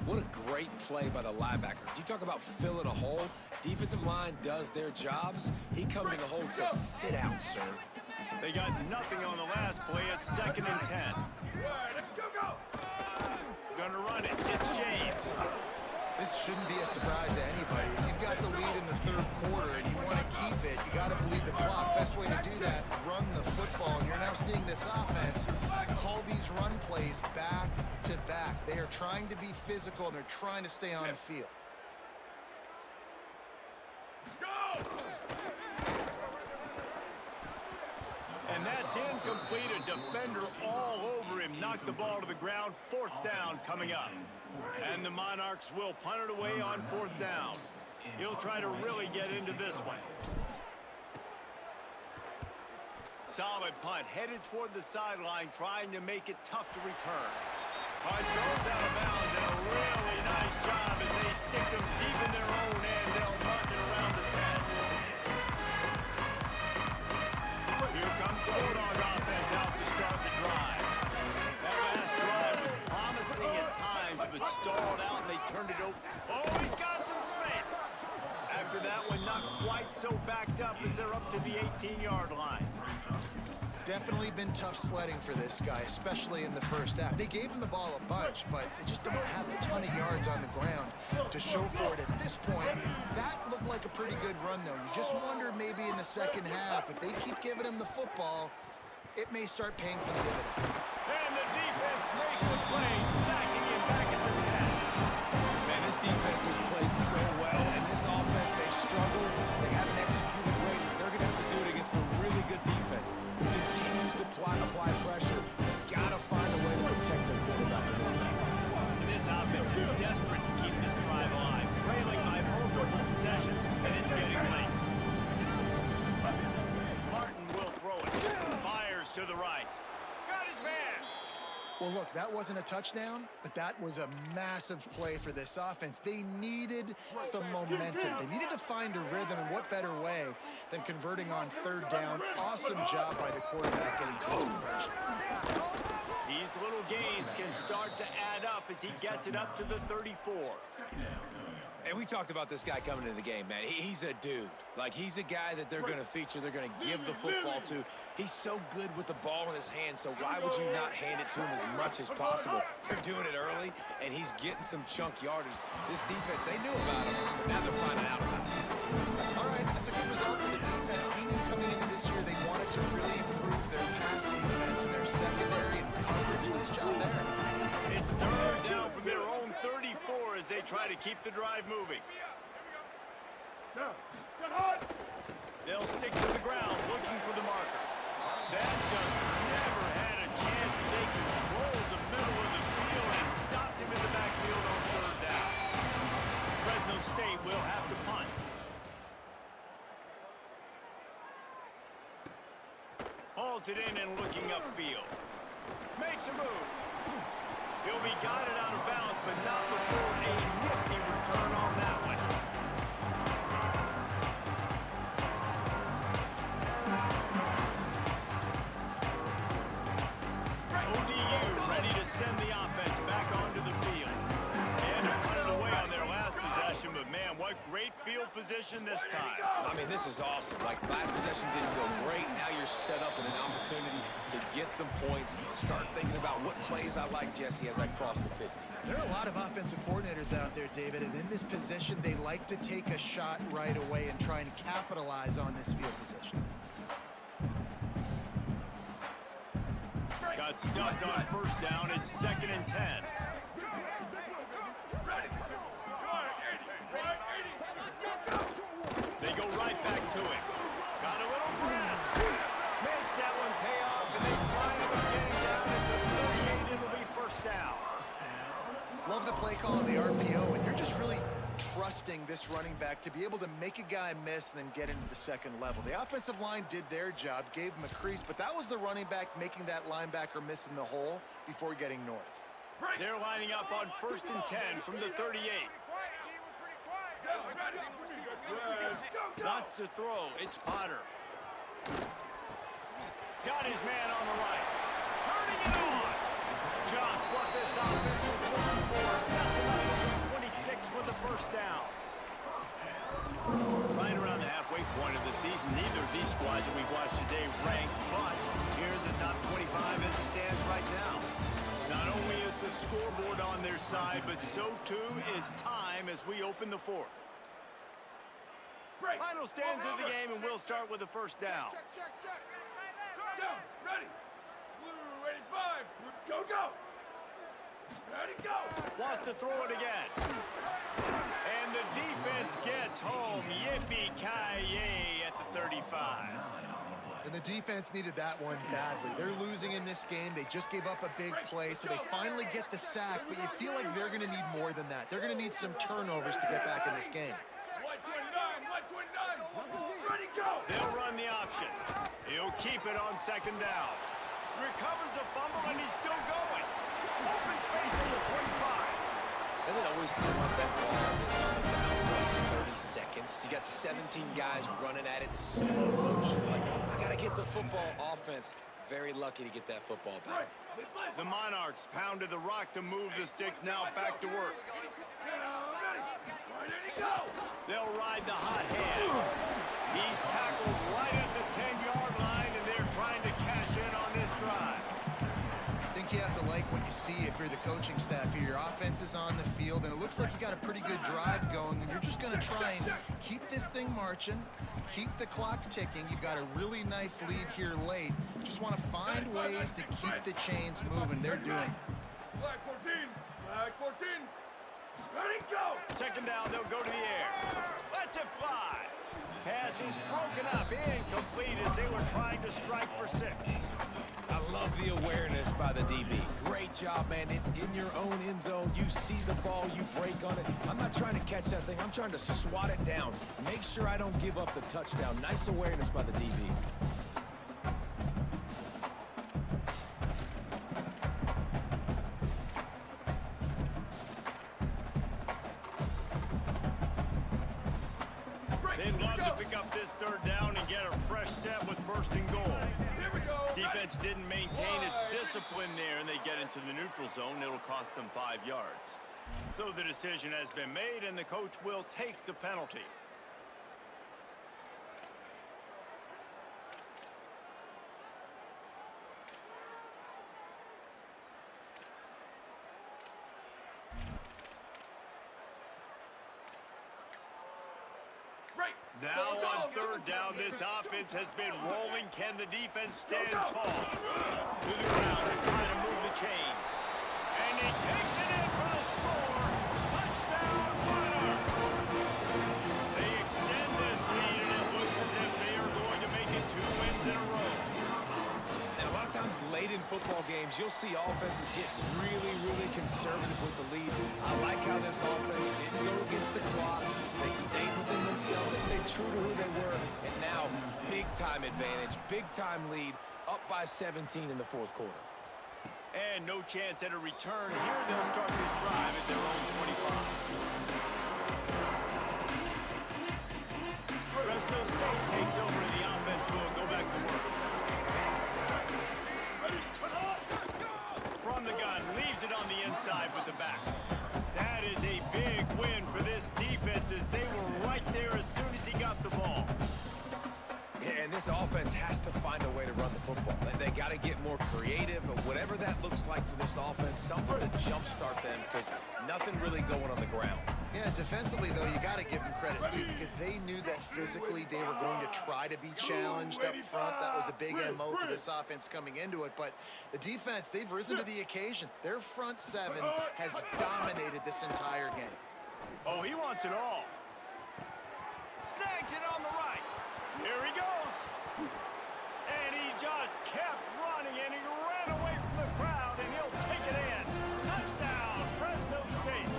What a great play by the linebacker. You talk about filling a hole. Defensive line does their jobs. He comes in the hole and says, sit out, sir. They got nothing on the last play. It's 2nd and 10. Go! Gonna run it. It's James. This shouldn't be a surprise to anybody. If you've got the lead in the third quarter and you want to keep it, you got to bleed the clock. Best way to do that, run the football. And you're now seeing this offense run plays back to back. They are trying to be physical, and they're trying to stay on the field. And that's incomplete. A defender all over him. Knocked the ball to the ground. 4th down coming up. And the Monarchs will punt it away on 4th down. He'll try to really get into this one. Solid punt. Headed toward the sideline, trying to make it tough to return. Punt goes out of bounds, and a really nice job as they stick them deep in their own end. They'll mark it around the 10. Here comes the Bulldog offense out to start the drive. That last drive was promising at times, but stalled out, and they turned it over. Oh, he's got some space. After that one, not quite so backed up as they're up to the 18-yard line. Definitely been tough sledding for this guy, especially in the first half. They gave him the ball a bunch, but they just don't have a ton of yards on the ground to show for it at this point. That looked like a pretty good run, though. You just wonder maybe in the second half, if they keep giving him the football, it may start paying some dividends. And the defense makes a play, sacking him back at the 10. Man, this defense has played so well, and this offense, they've struggled. They haven't executed greatly. They're going to have to do it against a really good defense who continues to apply pressure. They've got to find a way to protect their quarterback. And this offense is desperate to keep this drive alive, trailing by multiple possessions, and it's getting late. Martin will throw it. Fires to the right. Got his man. Well, look, that wasn't a touchdown, but that was a massive play for this offense. They needed some momentum. They needed to find a rhythm, and what better way than converting on 3rd down. Awesome job by the quarterback getting close progression. These little gains can start to add up as he gets it up to the 34. And we talked about this guy coming into the game, man. He's a dude. Like, he's a guy that they're going to feature, they're going to give the football to. He's so good with the ball in his hands, so why would you not hand it to him as much as possible? They're doing it early, and he's getting some chunk yardage. This defense, they knew about him, but now they're finding out about him. All right, that's a good result for the defense. We knew coming into this year they wanted to really improve their pass defense and their secondary and coverage. Nice job there. It's 3rd down from their own 34 as they try to keep the drive moving. They'll stick to the ground looking for the marker. That just never had a chance as they controlled the middle of the field and stopped him in the backfield on 3rd down. Fresno State will have to punt. Hauls it in and looking upfield. Makes a move. He'll be guided out of bounds, but not before a nifty return on that one. ODU ready to send the offense back onto the field. They had to put it away on their last possession, but man, what great field position this time. I mean, this is awesome. Like, last possession didn't go great. Now you're set up in an opportunity to get some points. Start thinking about what plays I like, Jesse, as I cross the 50. There are a lot of offensive coordinators out there, David, and in this position, they like to take a shot right away and try and capitalize on this field position. Got stuffed on 1st down. It's 2nd and 10. They go right back to it. Got a little press. Makes that one pay off, and they find him getting down at the 38. It'll be 1st down. Love the play call on the RPO, and you're just really trusting this running back to be able to make a guy miss and then get into the 2nd level. The offensive line did their job, gave him a crease, but that was the running back making that linebacker miss in the hole before getting north. They're lining up on 1st and 10 from the 38. Wants to throw. It's Potter. Got his man on the right. Turning it on. Just what this offense was looking for. Sets him up with 26 with the 1st down. Right around the halfway point of the season, neither of these squads that we've watched today ranked, but here's the top 25 as it stands right now. Not only is the scoreboard on their side, but so too is time as we open the 4th. Final stands of the game, and we'll start with the 1st down. Check. Down, ready. Blue 85. Go, go. Ready, go. Wants to throw it again. And the defense gets home. Yippee-ki-yay at the 35. And the defense needed that one badly. They're losing in this game. They just gave up a big play, so they finally get the sack, but you feel like they're going to need more than that. They're going to need some turnovers to get back in this game. 129. Ready, go. They'll run the option. He'll keep it on second down. Recovers the fumble, and he's still going. Open space in the 25. And it always seemed like that ball is on the ground for like 30 seconds. You got 17 guys running at it in slow motion. Like, I got to get the football. Offense, very lucky to get that football back. The Monarchs pounded the rock to move the sticks. Now back to work. Ready, go. They'll ride the hot hand. He's tackled right at the 10-yard line, and they're trying to cash in on this drive. I think you have to like what you see if you're the coaching staff here. Your offense is on the field, and it looks like you got a pretty good drive going, and you're just going to try and keep this thing marching, keep the clock ticking. You've got a really nice lead here late. Just want to find ways to keep the chains moving. They're doing it. Flag 14. Flag 14. Ready, go. Second down, they'll go to the air. Lets it fly. Pass is broken up, incomplete as they were trying to strike for 6. I love the awareness by the DB. Great job, man. It's in your own end zone. You see the ball, you break on it. I'm not trying to catch that thing. I'm trying to swat it down. Make sure I don't give up the touchdown. Nice awareness by the DB. They'd love to pick up this third down and get a fresh set with first and goal. Here we go. Defense didn't maintain its discipline there, and they get into the neutral zone. It'll cost them 5 yards. So the decision has been made, and the coach will take the penalty. Now on third down, this offense has been rolling. Can the defense stand tall? To the ground and try to move the chains. And he takes it in for the score. Touchdown, Monarchs. They extend this lead, and it looks as if they are going to make it 2 wins in a row. And a lot of times late in football games, you'll see offenses get really, really conservative with the lead. I like how this offense didn't go against the clock. They stayed within themselves. They stayed true to who they were. And now, big-time advantage, big-time lead, up by 17 in the fourth quarter. And no chance at a return. Here they'll start this drive at their own 25. Fresno State takes over, and the offense will go back to work. From the gun, leaves it on the inside with the back. That is a big win for this defense as they were right there as soon as he got the ball. Yeah, and this offense has to find a way to run the football. They got to get more creative, but whatever that looks like for this offense, something to jumpstart them because nothing really going on the ground. Yeah, defensively, though, you got to give them credit, too, because they knew that physically they were going to try to be challenged up front. That was a big MO for this offense coming into it. But the defense, they've risen to the occasion. Their front seven has dominated this entire game. Oh, he wants it all. Snags it on the right. Here he goes. And he just kept running, and he ran away from the crowd, and he'll take it in. Touchdown, Fresno State.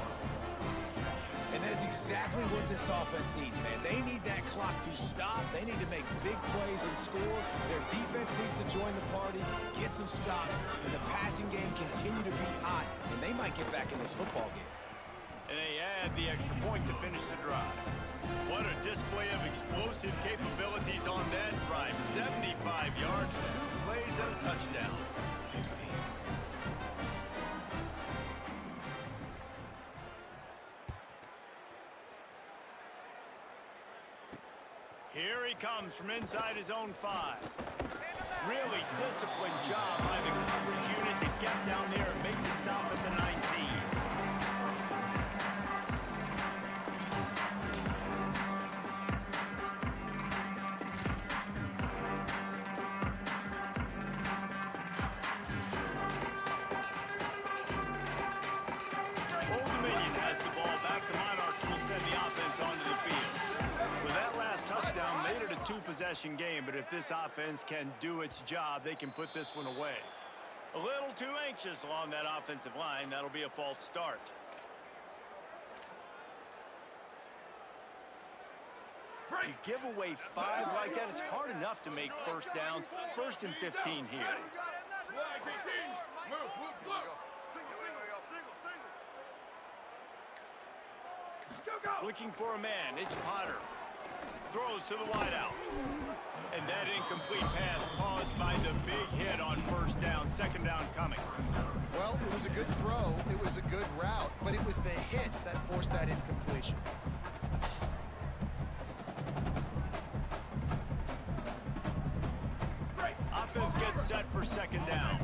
And that is exactly what this offense needs, man. They need that clock to stop. They need to make big plays and score. Their defense needs to join the party, get some stops, and the passing game continue to be hot, and they might get back in this football game. And they add the extra point to finish the drive. What a display of explosive capabilities on that drive. 75 yards, 2 plays, and a touchdown. Here he comes from inside his own 5. Really disciplined job by the coverage unit to get down there and make the stop at the 19. two-possession game, but if this offense can do its job, they can put this one away. A little too anxious along that offensive line. That'll be a false start. You give away 5 like that, it's hard enough to make first downs. 1st and 15 here. Looking for a man, it's Potter. Throws to the wideout. And that incomplete pass caused by the big hit on 1st down, 2nd down coming. Well, it was a good throw, it was a good route, but it was the hit that forced that incompletion. Offense gets set for 2nd down.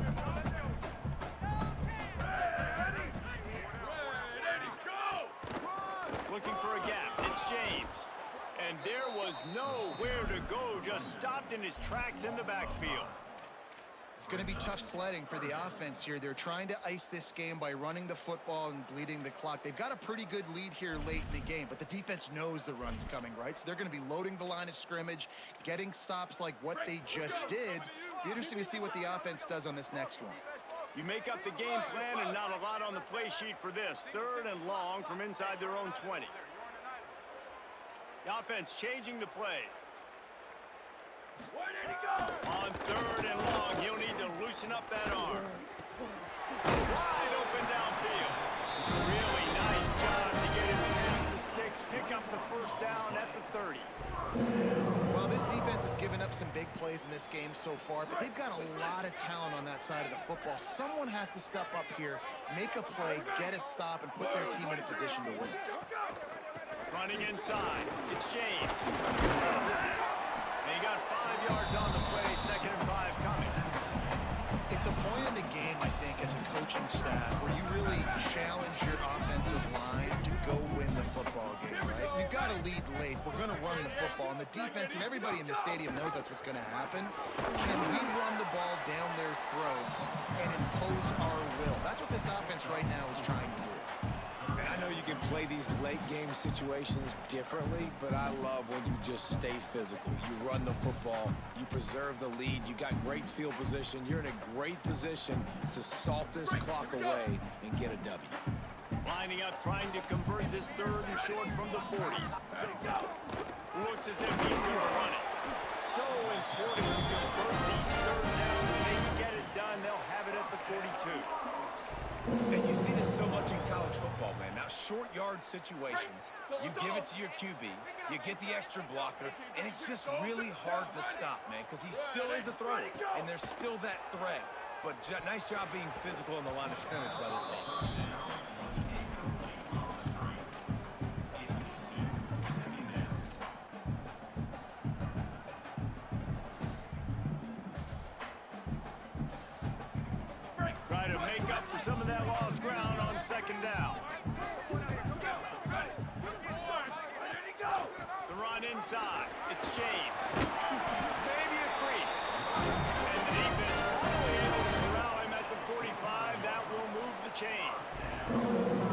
Looking for a gap. It's James. And there was nowhere to go. Just stopped in his tracks in the backfield. It's going to be tough sledding for the offense here. They're trying to ice this game by running the football and bleeding the clock. They've got a pretty good lead here late in the game, but the defense knows the run's coming, right? So they're going to be loading the line of scrimmage, getting stops like what they just did. Be interesting to see what the offense does on this next one. You make up the game plan and not a lot on the play sheet for this. 3rd and long from inside their own 20. The offense changing the play. Where did he go? On 3rd and long, he'll need to loosen up that arm. Wide open downfield. Really nice job to get him past the sticks, pick up the 1st down at the 30. Well, this defense has given up some big plays in this game so far, but they've got a lot of talent on that side of the football. Someone has to step up here, make a play, get a stop, and put their team in a position to win. Running inside, it's James. And he got 5 yards on the play, 2nd and 5 coming. It's a point in the game, I think, as a coaching staff, where you really challenge your offensive line to go win the football game, right? We've got to lead late. We're going to run the football, and the defense and everybody in the stadium knows that's what's going to happen. Can we run the ball down their throats and impose our will? That's what this offense right now is trying to do. And I know you can play these late game situations differently, but I love when you just stay physical. You run the football, you preserve the lead, you got great field position, you're in a great position to salt this clock away and get a W. Lining up, trying to convert this 3rd and short from the 40. Looks as if he's going to run it. So important to convert these 3rd downs. They can get it done. They'll have it at the 42. And you see this so much in college football, man. Now, short yard situations, you give it to your QB, you get the extra blocker, and it's just really hard to stop, man, because he still is a thrower, and there's still that threat. But nice job being physical in the line of scrimmage by this offense. Try to make up for some of that lost ground on 2nd down. The run inside. It's James. Maybe a crease. And the defense finally able to corral him at the 45. That will move the chain.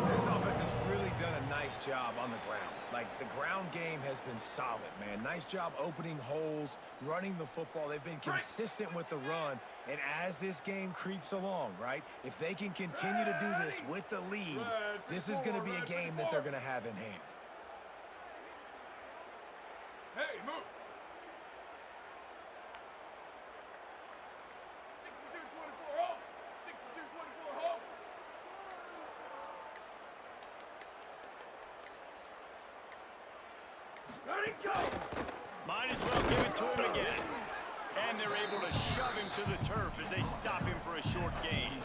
This offense has really done a nice job on the ground. Like, the ground game has been solid, man. Nice job opening holes, running the football. They've been consistent with the run. And as this game creeps along, right, if they can continue to do this with the lead, this is going to be a game that they're going to have in hand. Hey, move. 62-24 home. 62-24 home. Ready, go! Might as well give it to him again. And they're able to shove him to the turf as they stop him for a short gain.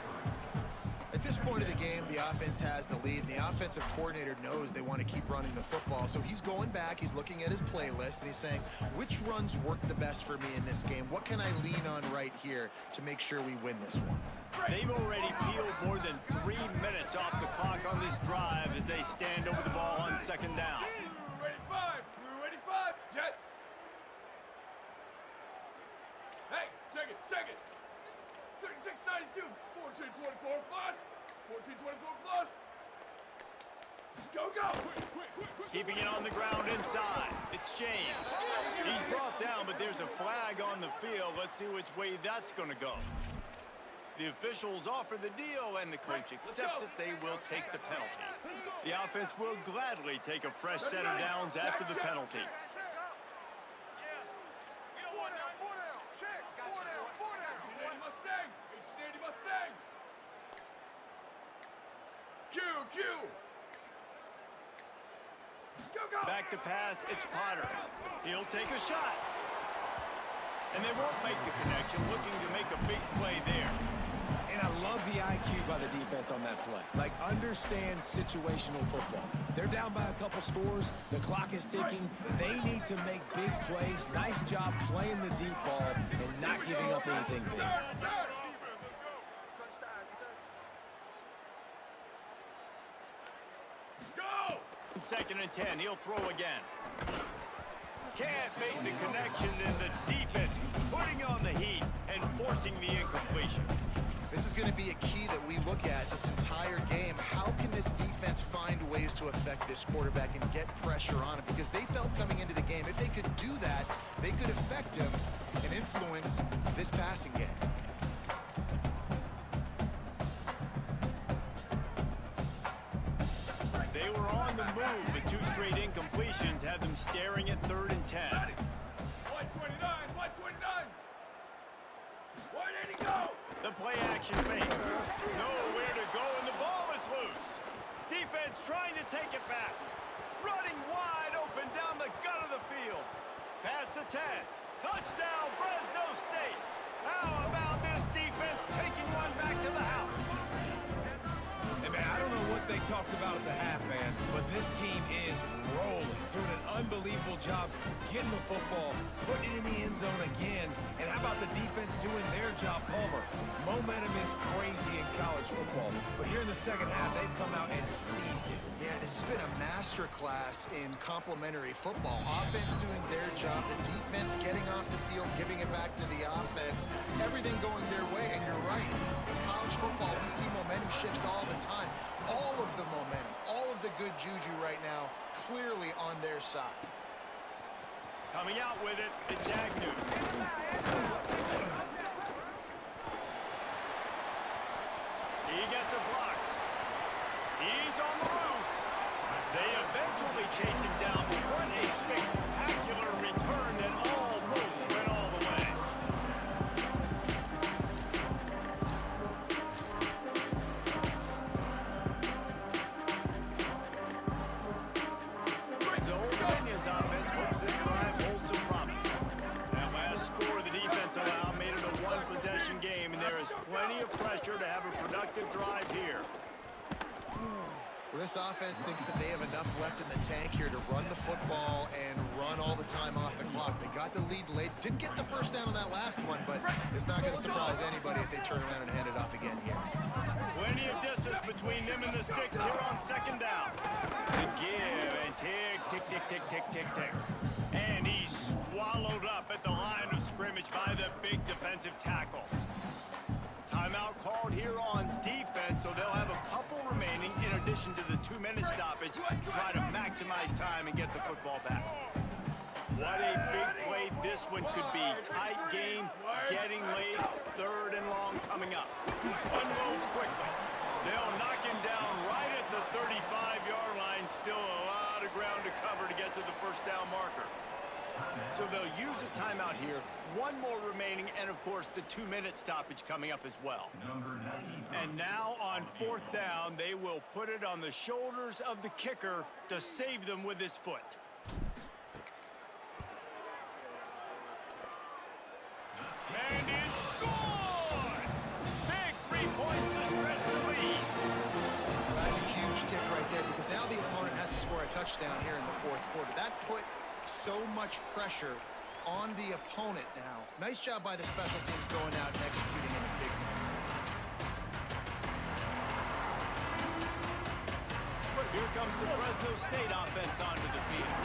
At this point of the game, the offense has the lead, and the offensive coordinator knows they want to keep running the football. So he's going back, he's looking at his playlist, and he's saying, which runs work the best for me in this game? What can I lean on right here to make sure we win this one? They've already peeled more than 3 minutes off the clock on this drive as they stand over the ball on 2nd down. Ready, 5. Ready, 5. Jet. Hey, check it. 36-92. 14-24 plus. 14-24 plus. Go, go! Keeping it on the ground inside. It's James. He's brought down, but there's a flag on the field. Let's see which way that's going to go. The officials offer the deal, and the coach accepts it. They will take the penalty. The offense will gladly take a fresh set of downs after the penalty. Q. Back to pass, it's Potter. He'll take a shot. And they won't make the connection, looking to make a big play there. And I love the IQ by the defense on that play. Like, understand situational football. They're down by a couple scores. The clock is ticking. They need to make big plays. Nice job playing the deep ball and not giving up anything big. Go! 2nd and 10, he'll throw again. Can't make the connection, and the defense putting on the heat and forcing the incompletion. This is going to be a key that we look at this entire game. How can this defense find ways to affect this quarterback and get pressure on him? Because they felt coming into the game, if they could do that, they could affect him and influence this passing game. They were on the move, but 2 straight incompletions have them staring at 3rd and 10. 129! 180, go! The play action fake. Nowhere to go, and the ball is loose. Defense trying to take it back. Running wide open down the gut of the field. Pass to 10. Touchdown, Fresno State. How about this defense taking one back to the house? Hey, man, I don't know what they talked about at the half, man, but this team is rolling, doing an unbelievable job getting the football, putting it in the end zone again, and how about the defense doing their job, Palmer? Momentum is crazy in college football, but here in the second half, they've come out and seized it. Yeah, this has been a masterclass in complementary football. Offense doing their job, the defense getting off the field, giving it back to the offense, everything going their way, and you're right. In college football, we see momentum shifts all the time. All of the momentum, all of the good juju right now, clearly on their side. Coming out with it, it's Agnew. He gets a block. He's on the loose. They eventually chase him down, but what a spectacular return that almost went all the way. The Old Dominion's offense hopes this drive holds some promise. That last score the defense allowed made it a one-possession game, and there is plenty of pressure to have a productive drive here. Well, this offense thinks that they have enough left in the tank here to run the football and run all the time off the clock. They got the lead late. Didn't get the first down on that last one, but it's not going to surprise anybody if they turn around and hand it off again here. Plenty of distance between them and the sticks here on 2nd down. The give and tick, tick, tick, tick, tick, tick, tick. And he's swallowed up at the line of scrimmage by the big defensive tackle. Timeout called here on defense, so they'll have a couple remaining in addition to the 2-minute stoppage to try to maximize time and get the football back. What a big play this one could be. Tight game, getting late, 3rd and long coming up. Unloads quickly. They'll knock him down right at the 35-yard line. Still a lot of ground to cover to get to the 1st down marker. So they'll use a timeout here. 1 more remaining, and of course the 2-minute stoppage coming up as well. And now on 4th down, they will put it on the shoulders of the kicker to save them with his foot. And it's good! Big 3 points to stretch the lead. That's a huge kick right there because now the opponent has to score a touchdown here in the 4th quarter. That put so much pressure on the opponent now. Nice job by the special teams going out and executing in a big way. Here comes the Fresno State offense onto the field.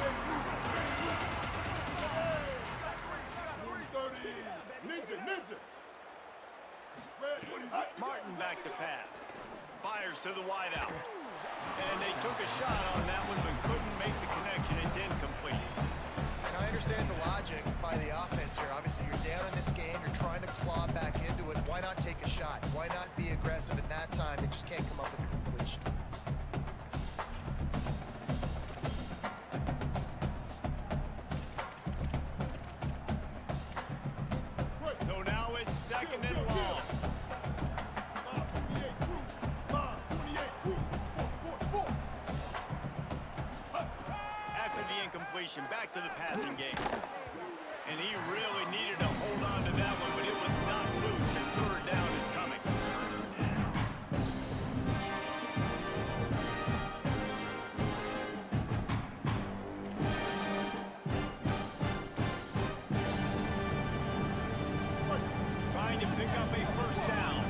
30, ninja. Martin back to pass. Fires to the wideout. And they took a shot on that one, but couldn't make the connection. It's incomplete. And I understand the logic by the offense here. Obviously, you're down in this game. You're trying to claw back into it. Why not take a shot? Why not be aggressive at that time? They just can't come up with a completion. So now it's second and long. After the incompletion, back to the passing game. And he really needed to hold on to that one, but it was not loose, and third down is coming. Trying to pick up a first down.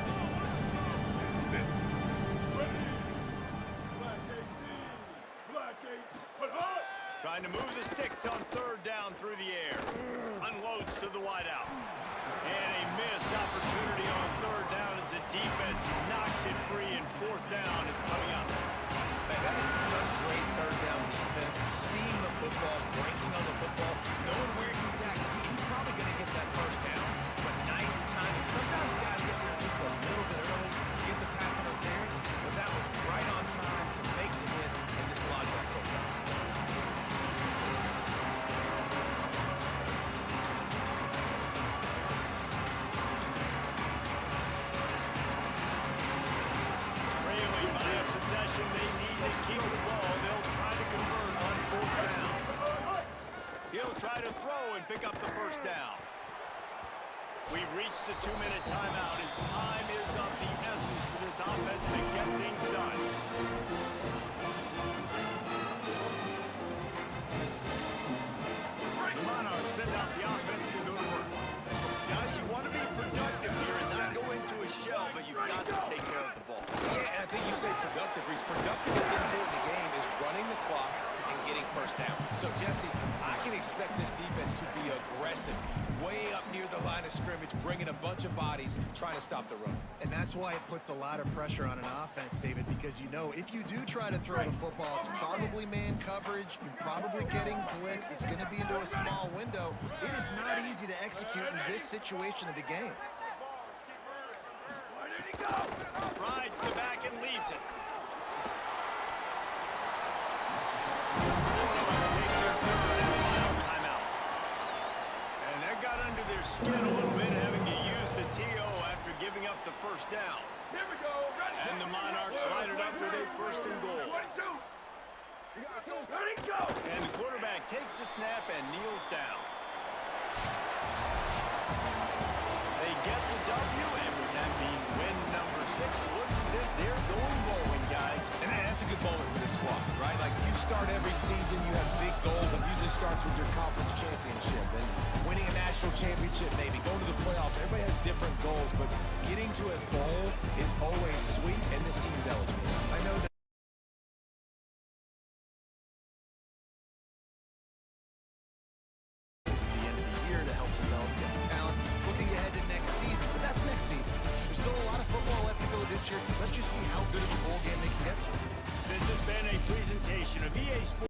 Trying to move the sticks on third down through the air. Unloads to the wideout. And a missed opportunity on third down as the defense knocks it free, and fourth down is coming up. Man, that is such great third down defense. Seeing the football, breaking on the football, knowing where he's at, because he's probably going to get that first down. But nice timing. Sometimes guys get there just a little bit early, get the pass interference, but that was right on time to make the hit and dislodge that football. Trailing by a possession, they need to keep the ball. They'll try to convert on fourth down. He'll try to throw and pick up the first down. We've reached the 2-minute timeout, and time is of the essence for this offense to get things done. The Monarchs send out the offense to go to work. Guys, you want to be productive here and not go into a shell, but you've got to take care of the ball. Yeah, and I think you say productive. He's productive at this point in the game is running the clock and getting first down. So, Jesse, I can expect this defense to be aggressive, way up near the line of scrimmage, bringing a bunch of bodies, trying to stop the run. And that's why it puts a lot of pressure on an offense, David, because you know if you do try to throw the football, it's probably man coverage. You're probably getting blitzed. It's going to be into a small window. It is not easy to execute in this situation of the game. Where did he go? Rides the back and leaves it. Take their third and final timeout. And that got under their skin a little bit, having to use the TO after giving up the first down. Here we go. Ready? And the Monarchs line it up for their first and goal. 22. Ready, go. And the quarterback takes the snap and kneels down. They get the W, and with that being win number 6, looks as if they're going bowling, guys. And that's a good moment for this squad, right? Like, you start every season, you have big goals. It usually starts with your conference championship and winning a national championship, maybe going to the playoffs. Everybody has different goals, but getting to a bowl is always sweet, and this team is eligible. I know that this is the end of the year to help develop young talent. Looking ahead to next season, but that's next season. There's still a lot of football left to go this year. Let's just see how good of a bowl game they can get to. This has been a presentation of EA Sports.